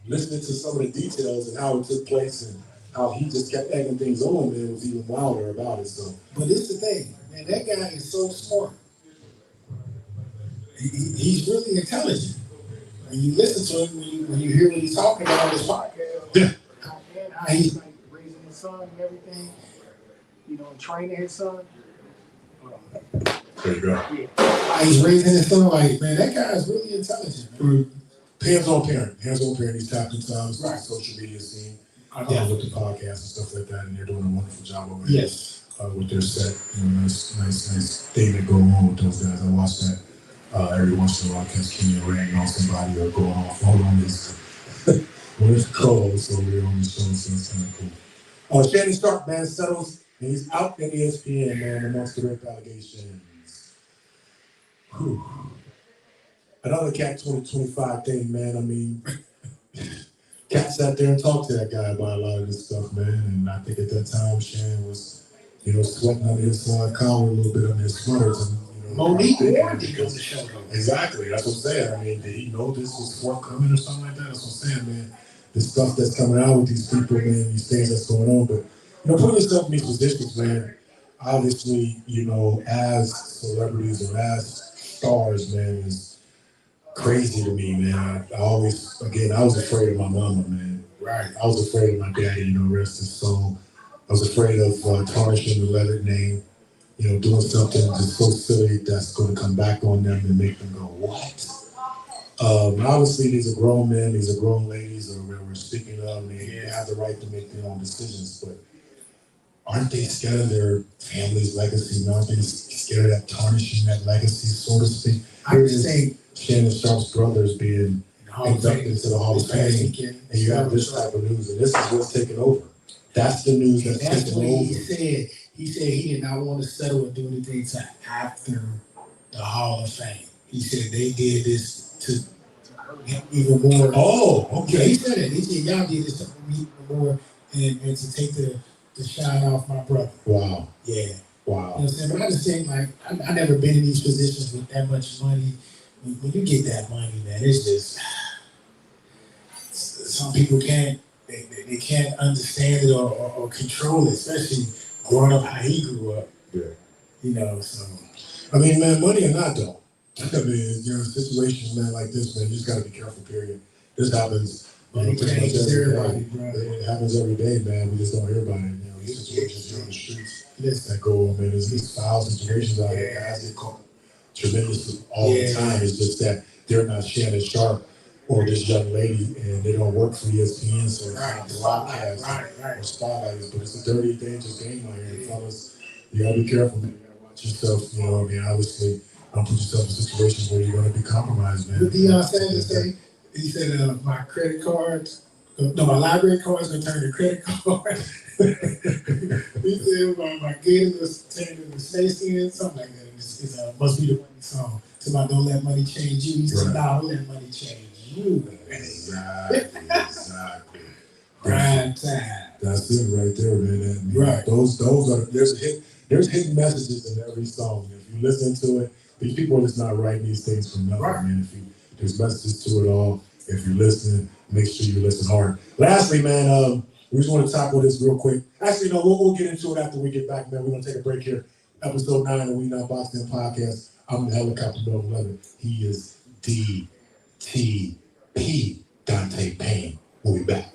listening to some of the details and how it took place and how he just kept egging things on, man, was even wilder about it. So, but this is the thing, man. That guy is so smart. He's really intelligent. When you listen to him, when you hear what he's talking about on his podcast, how he's like raising his son and everything, and training his son. there you go. Yeah. How he's raising his son, like, man, that guy is really intelligent. Man. Hands-on parent. He's tapped into the right. social media scene with the podcast and stuff like that, and they're doing a wonderful job over there. Yes. With their set, nice thing that go on with those guys. I watch that every once in a while. I catch Kenyon ragging on somebody or going off. Hold on, this when it's cold, so we're on the show, so it's kind of cool. Shannon Sharp, man, settles, and he's out at ESPN, man, amongst the rape allegations. Whew. Another Cat 2025 thing, man. I mean, Cat sat there and talked to that guy about a lot of this stuff, man. And I think at that time, Shannon was, sweating under his collar a little bit under his sweaters. And, Monique warned him on the show. Exactly. That's what I'm saying. I mean, did he know this was forthcoming or something like that? That's what I'm saying, man. The stuff that's coming out with these people, man, these things that's going on. But, putting yourself in these positions, man, obviously, as celebrities or as stars, man, is crazy to me, man. I was afraid of my mama, man. Right. I was afraid of my daddy, rest his soul. I was afraid of tarnishing the Levitt name, doing something just so silly that's going to come back on them and make them go, what? Obviously, these are grown men, these are grown ladies, or we're speaking of, and they have the right to make their own decisions, but aren't they scared of their family's legacy? Aren't they scared of that tarnishing that legacy, so to speak? I would say Shannon Sharp's brothers being inducted into the Hall of Fame, and you have this type of news, and this is what's taking over. That's the news that's taking over. He said he did not want to settle or do anything to after the Hall of Fame. He said they did this to hurt him even more. Oh, okay. Yeah, he said it. He said y'all did this to hurt me even more and to take the shine off my brother. Wow. Yeah. Wow. You know what I'm saying? But I just think, like, I never been in these positions with that much money. When you get that money, man, it's just, some people can't, they can't understand it or control it, especially growing up how he grew up. Yeah. So. I mean, man, money or not, though. I mean, situations, man, like this, man, you just got to be careful, period. This happens, pretty much every day. It happens every day, man. We just don't hear about it. These situations here on the streets that go on, man. There's these foul situations out there. Guys get caught tremendously all the time. It's just that they're not Shannon Sharp or this young lady, and they don't work for ESPN, so it's not broadcast or spotlights, but it's a dirty, dangerous game out here. Fellas, you gotta be careful, man. You gotta watch yourself, obviously, don't put yourself in situations where you're gonna be compromised, man. What Deion Sanders say? He said, my credit cards, no, my library cards gonna turn to credit cards. He said, my gator was turned into snakeskin, something like that. It must be the money song. Somebody don't let money change you. He said, nah, don't let money change you. Exactly. Prime time. That's it right there, man. Right. Those are there's hidden messages in every song. If you listen to it, these people are just not writing these things for nothing, man. There's messages to it all. If you're listening, make sure you listen hard. Lastly, man, we just want to tackle this real quick. Actually, no, we'll get into it after we get back, man. We're gonna take a break here. Episode 9 of We Not Boxing Podcast. I'm the Helicopter Bill 11. He is DTP Dante Payne. We'll be back.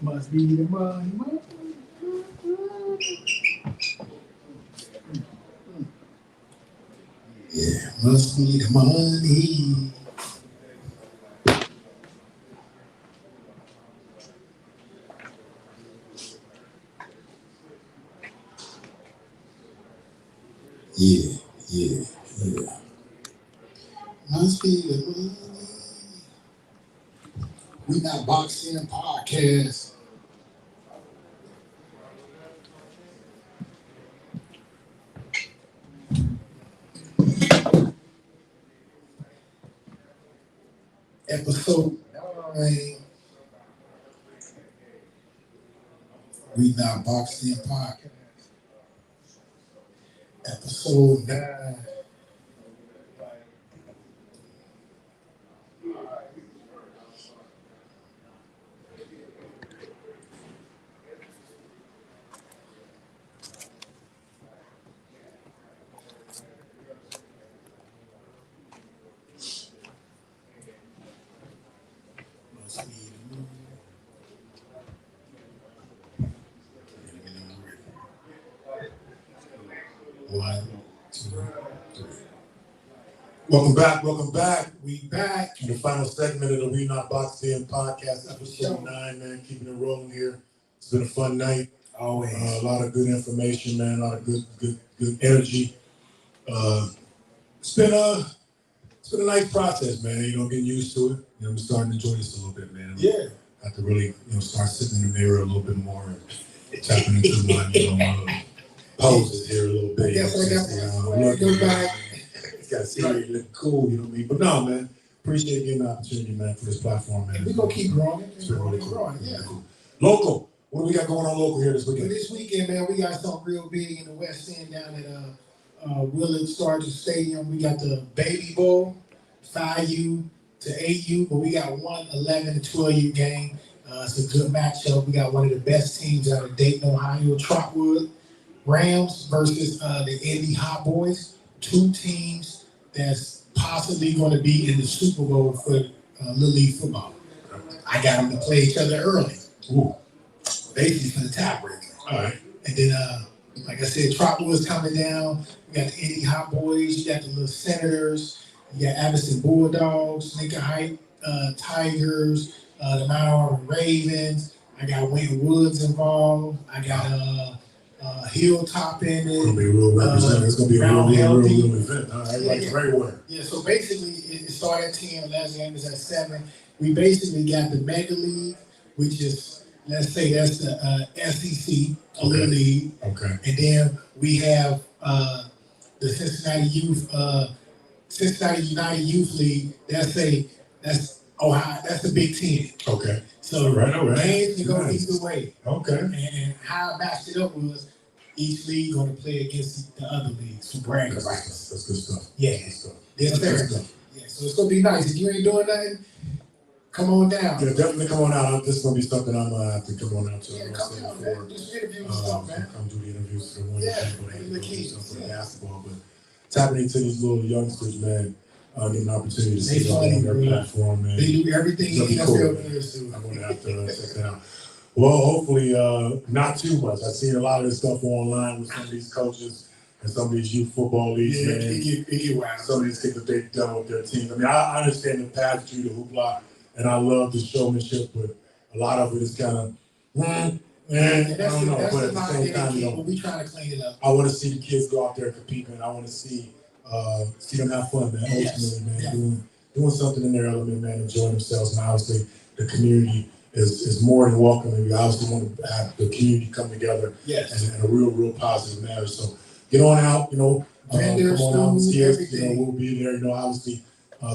Must be the money. Yeah, must be the money. Yeah. Must be the money. We Not Boxed In podcast. Episode 9. We Not Boxed In podcast. Episode 9. One, two, three. Welcome back. We back. In the final segment of the We Not Boxed In podcast, episode 9, man. Keeping it rolling here. It's been a fun night. Always. A lot of good information, man. A lot of good energy. It's been a nice process, man. Getting used to it. I'm starting to enjoy this a little bit, man. Yeah. I have to really, start sitting in the mirror a little bit more and tapping into my, poses here a little bit. Yes, I got go back. Gotta see you look cool, you know what I mean? But no, man, appreciate getting the opportunity, man, for this platform, man. We're gonna keep growing. It's been really cool. Yeah. Cool. Local. What do we got going on local here this So weekend? this weekend, man, we got something real big in the West End down at Willard Sargent Stadium. We got the Baby Bowl, 5U to 8U, but we got one 11 to 12U game. It's a good matchup. We got one of the best teams out of Dayton, Ohio, Trotwood Rams versus the Indy Hot Boys. Two teams that's possibly going to be in the Super Bowl for Little League football. I got them to play each other early. Ooh. Basically for the tiebreaker. All right. And then, like I said, Trotwood's coming down. We got the Indy Hot Boys. You got the little Senators. You got Addison Bulldogs, Lincoln Heights Tigers, the Mount Auburn Ravens. I got Wayne Woods involved. I got Hilltop in it. It's gonna be a real representative. It's gonna be a real event. All right, like everywhere. Yeah, so basically it started at 10, last game is at 7. We basically got the Mega League, which is, let's say that's the SEC, a little league. Okay. And then we have the Cincinnati United Youth League. That's Ohio. That's the Big Ten. Okay. So all right. games can go either way. Okay. And how I matched it up was each league going to play against the other leagues for bragging rights. That's good stuff. Yeah. Good stuff. Yes, sir. Yeah. So it's gonna be nice. If you ain't doing nothing, come on down. Yeah, definitely come on out. This is gonna be something I'm gonna have to come on out to. Yeah, come on, man. Just interview and stuff, man. Come do the interviews for the one people that the do kids. something for basketball, but tapping into these little youngsters, man. Getting an opportunity to They see them funny, on their bro. platform, man. They do everything It's gonna be NFL cool, man. players do. I'm gonna have to check that out. Well, hopefully, not too much. I've seen a lot of this stuff online with some of these coaches and some of these youth football leagues, Yeah, man. it get wild. Some of these things that they've done with their teams. I mean, I understand the pageantry, the hoopla, and I love the showmanship, but a lot of it is kind of, I don't know. But at the same time, you know, we trying to clean it up. I want to see the kids go out there and compete, man. I want to see them have fun, man. Ultimately, man, doing something in their element, man, enjoying themselves. And obviously, the community is more than welcoming. We obviously want to have the community come together in a real positive manner. So get on out, come on out and see us. We'll be there. Obviously,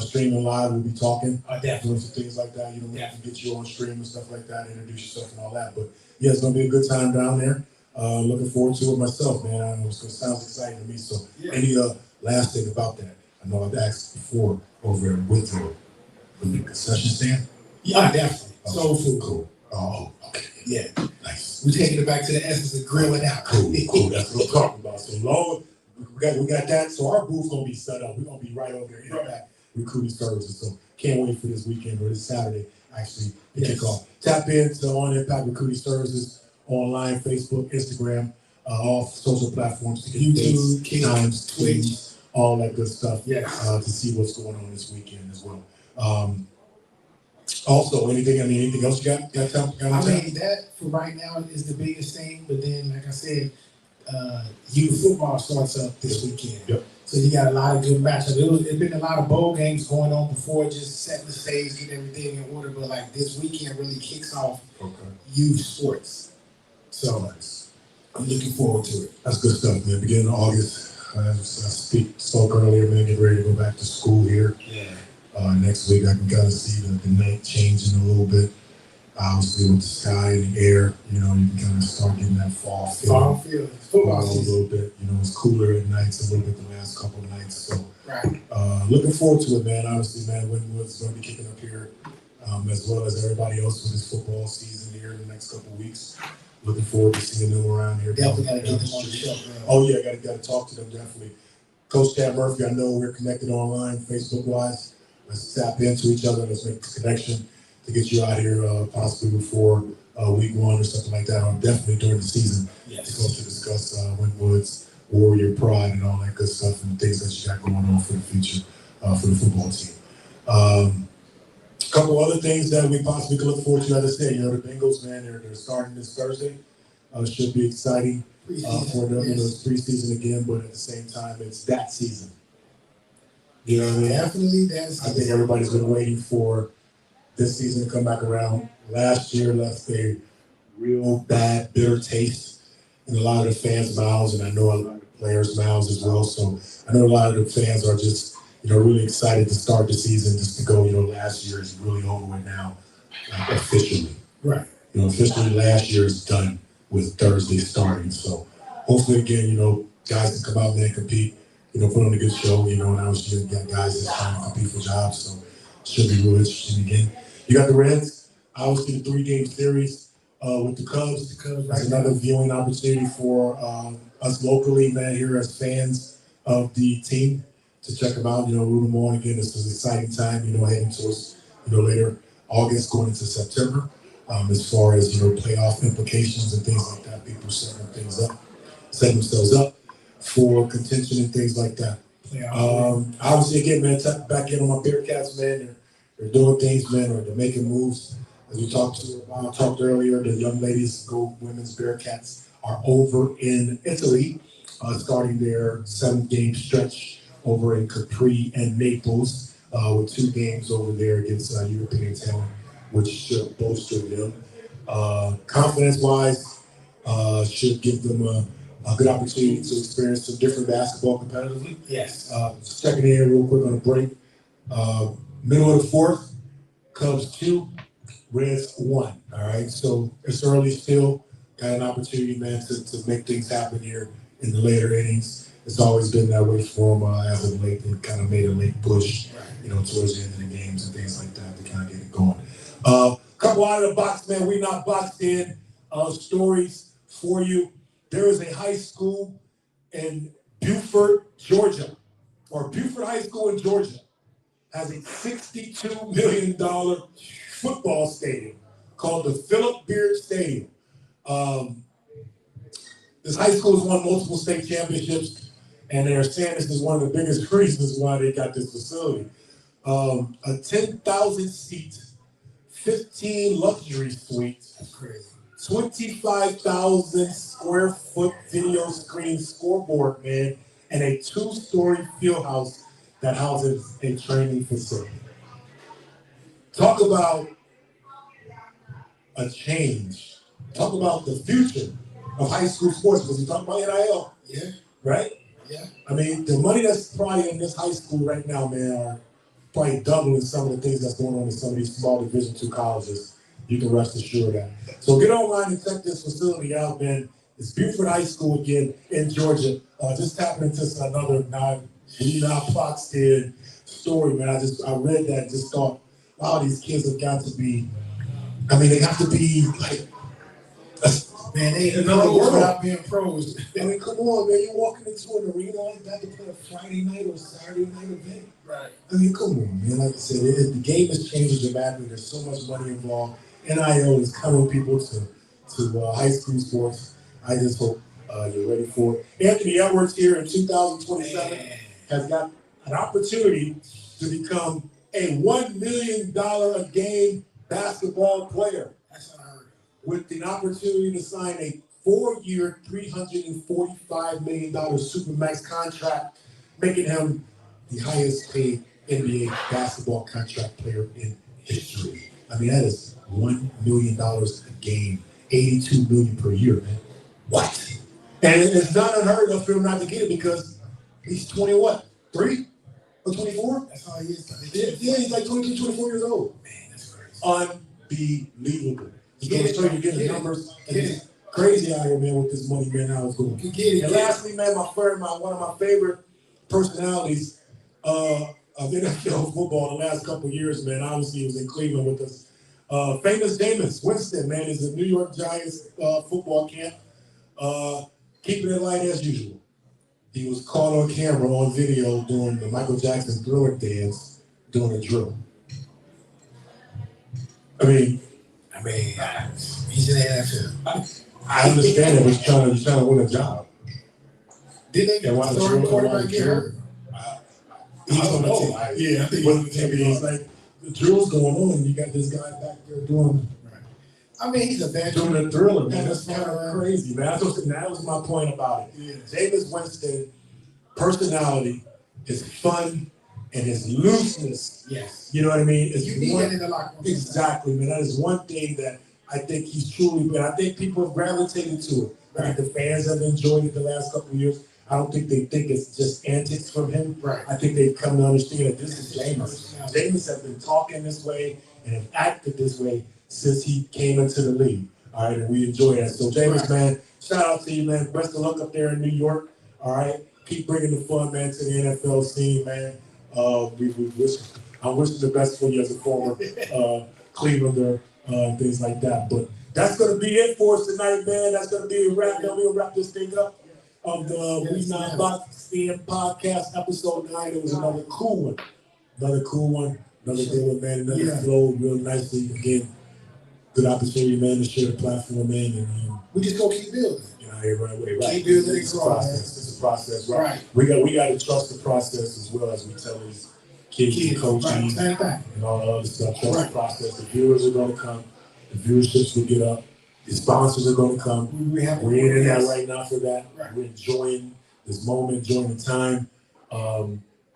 streaming live, we'll be talking, doing some things like that. We can get you on stream and stuff like that, introduce yourself and all that. But yeah, it's gonna be a good time down there. Looking forward to it myself, man. I know it sounds exciting to me. So any last thing about that? I know I've asked before over at Withrow, the concession stand. Yeah, definitely. Soul food, cool. Oh, okay. Yeah, nice. We're taking it back to the essence of grilling out. Cool. That's what I'm talking about. So long, we got that. So our booth's gonna be set up. We're gonna be right over there in the back recruiting services. So can't wait for this weekend or this Saturday. actually the kickoff. Tap into On Impact Recruiting Services online, Facebook, Instagram, all social platforms to get YouTube, dates, times, Twitch, tweets, all that good stuff. Yes. To see what's going on this weekend as well. Also, anything else you got? I mean, that for right now is the biggest thing. But then, like I said, youth football starts up this weekend. Yep. So you got a lot of good matchups. There's been a lot of bowl games going on before, just setting the stage, getting everything in order. But like this weekend really kicks off youth sports. So I'm looking forward to it. That's good stuff, man. Beginning of August, I spoke earlier, man, getting ready to go back to school here. Yeah. Next week, I can kind of see the night changing a little bit. Obviously, with the sky and the air, you can kind of start getting that fall feel. Fall feel. Football a little bit. It's cooler at nights a little bit the last couple of nights. So, right. Looking forward to it, man. Obviously, man, Wynwood's going to be kicking up here, as well as everybody else with this football season here in the next couple of weeks. Looking forward to seeing them around here. Definitely got to get them on the show, bro. Oh yeah, got to talk to them definitely. Coach Chad Murphy, I know we're connected online, Facebook-wise. Let's tap into each other. Let's make this connection to get you out here possibly before week 1 or something like that, or definitely during the season. Yes. To go to discuss Wynwood's Warrior Pride and all that good stuff and things that you got going on for the future for the football team. A couple other things that we possibly could look forward to. As I said, the Bengals, man, they're starting this Thursday. Should be exciting for them. It's preseason again, but at the same time, it's that season. You know what I mean? Definitely, I think everybody's been waiting for this season to come back around. Last year left a real bad, bitter taste in a lot of the fans' mouths, and I know a lot of the players' mouths as well. So I know a lot of the fans are just, really excited to start the season, just to go, last year is really over with now, officially. Right. Officially last year is done with Thursday starting. So hopefully, again, guys can come out there and compete, put on a good show, and obviously you got guys that's trying to compete for jobs. So it should be real interesting again. You got the Reds, obviously the 3-game series with the Cubs. That's another viewing opportunity for us locally, man, here as fans of the team to check them out, root them on. Again, this is an exciting time, heading towards, later August going into September. As far as, playoff implications and things like that, people setting themselves up for contention and things like that. Obviously, again, man, tap back in on my Bearcats, man. They're doing things, man, or they're making moves. As we talked earlier, the young ladies, Go Women's Bearcats, are over in Italy, starting their 7-game stretch over in Capri and Naples, with 2 games over there against European talent, which should bolster them. Confidence-wise, should give them a good opportunity to experience some different basketball competitively. Yes. Checking in here real quick on a break. Middle of the 4th, Cubs 2, Reds 1. All right, so it's early still. Got an opportunity, man, to make things happen here in the later innings. It's always been that way for them as of late. They kind of made a late push, towards the end of the games and things like that to kind of get it going. Couple out of the box, man. We not boxed in stories for you. There is a high school in Buford, Georgia, or Buford High School in Georgia, has a $62 million football stadium called the Philip Beard Stadium. This high school has won multiple state championships, and they're saying this is one of the biggest reasons why they got this facility. A 10,000 seat, 15 luxury suites. That's crazy. 25,000 square foot video screen scoreboard, man, and a 2-story field house that houses a training facility. Talk about a change. Talk about the future of high school sports, because we talk about NIL. Yeah. Right? Yeah. I mean, the money that's probably in this high school right now, man, are probably doubling some of the things that's going on in some of these small Division II colleges. You can rest assured that. So get online and check this facility out, man. It's Buford High School again in Georgia. Just tapping into another not boxed in story, man. I read that and just thought, wow, these kids have got to be, they have to be like, man, they another pros world without being pros. Come on, man. You're walking into an arena, you got to play a Friday night or Saturday night event. Right. I mean, come on, man. Like I said, the game has changed dramatically. There's so much money involved. NIL is coming people to high school sports. I just hope you're ready for it. Anthony Edwards here in 2027 has got an opportunity to become a $1 million a game basketball player. That's unheard of. With an opportunity to sign a 4-year, $345 million Supermax contract, making him the highest paid NBA basketball contract player in history. I mean, that is $1 million a game, $82 million per year, man. What? And it's not unheard of for him not to get it because he's 3 or 24? That's all he is. Yeah, he's like 22, 24 years old. Man, that's crazy. Unbelievable. He's going to show you get the numbers. And it's crazy out here, man, with this money, man, how it's going. And lastly, man, one of my favorite personalities of NFL football the last couple of years, man, obviously he was in Cleveland with us. Famous Jameis Winston, man, is a New York Giants football camp. Keeping it light as usual. He was caught on camera on video doing the Michael Jackson Thriller dance doing a drill. I mean, he's in the NFL. I understand it. He's trying to win a job. Did they get the starting quarterback get hurt? I don't know. I think it's like the drill's going on, and you got this guy back there doing. I mean, he's a veteran. Doing a thriller, man. That's kind of crazy, man. That was my point about it. Yeah. Jameis Winston, personality, his fun, and his looseness. Yes. You know what I mean? You need that in the locker room. Exactly, man. That is one thing that I think he's truly, but I think people have gravitated to it. Right. I think the fans have enjoyed it the last couple of years. I don't think they think it's just antics from him. Right. I think they've come to understand that this is Jameis. Jameis has been talking this way and have acted this way since he came into the league. All right, and we enjoy that. So, Jameis, man, shout out to you, man. Best of luck up there in New York. All right, keep bringing the fun, man, to the NFL scene, man. I'm wishing the best for you as a former Clevelander, things like that. But that's going to be it for us tonight, man. That's going to be a wrap. Then we'll wrap this thing up of the We Not Boxing podcast, episode 9. It was another cool one. Another good one, man. Another flow real nicely. Again, good opportunity, man, to share the platform, man. And we just go keep building. Right. Keep building. It's a process. It's a process, right? We got to trust the process as well as we tell these kids and coaches and all the other stuff. Trust the process. The viewers are going to come. The viewerships will get up. The sponsors are going to come. We're in that right now for that. Right. We're enjoying this moment, enjoying the time.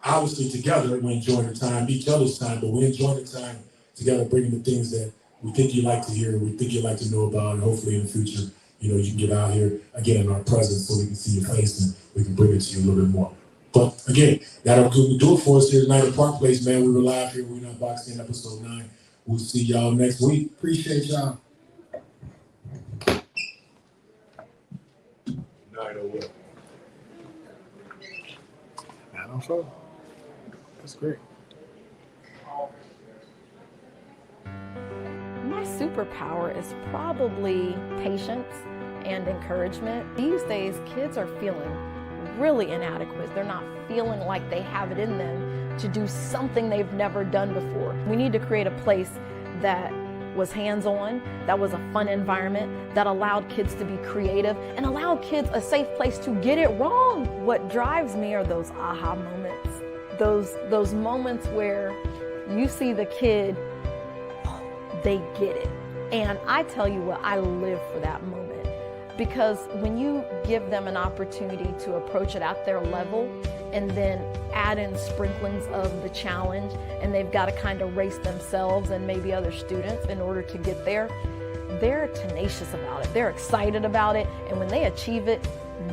Obviously, together, we're enjoying the time, each other's time, but we're enjoying the time together, bringing the things that we think you'd like to hear, we think you'd like to know about, and hopefully in the future, you can get out here again in our presence so we can see your face and we can bring it to you a little bit more. But again, that'll do it for us here tonight at Park Place, man. We were live here. We're Not Boxing, episode 9. We'll see y'all next week. Appreciate y'all. 9:01. 9:04. That's great. My superpower is probably patience and encouragement. These days, kids are feeling really inadequate. They're not feeling like they have it in them to do something they've never done before. We need to create a place that was hands-on, that was a fun environment, that allowed kids to be creative and allowed kids a safe place to get it wrong. What drives me are those aha moments. Those moments where you see the kid, they get it. And I tell you what, I live for that moment. Because when you give them an opportunity to approach it at their level and then add in sprinklings of the challenge, and they've got to kind of race themselves and maybe other students in order to get there, they're tenacious about it. They're excited about it. And when they achieve it,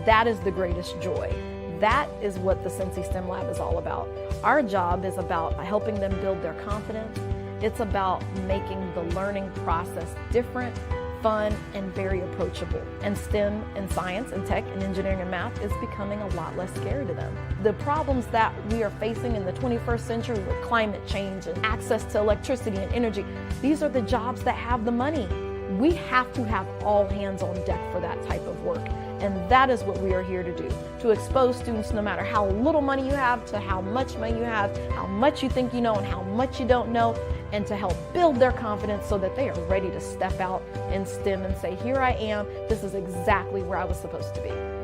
that is the greatest joy. That is what the Cincy STEM Lab is all about. Our job is about helping them build their confidence. It's about making the learning process different, fun, and very approachable. And STEM and science and tech and engineering and math is becoming a lot less scary to them. The problems that we are facing in the 21st century with climate change and access to electricity and energy, these are the jobs that have the money. We have to have all hands on deck for that type of work. And that is what we are here to do, to expose students, no matter how little money you have to how much money you have, how much you think you know and how much you don't know, and to help build their confidence so that they are ready to step out in STEM and say, here I am, this is exactly where I was supposed to be.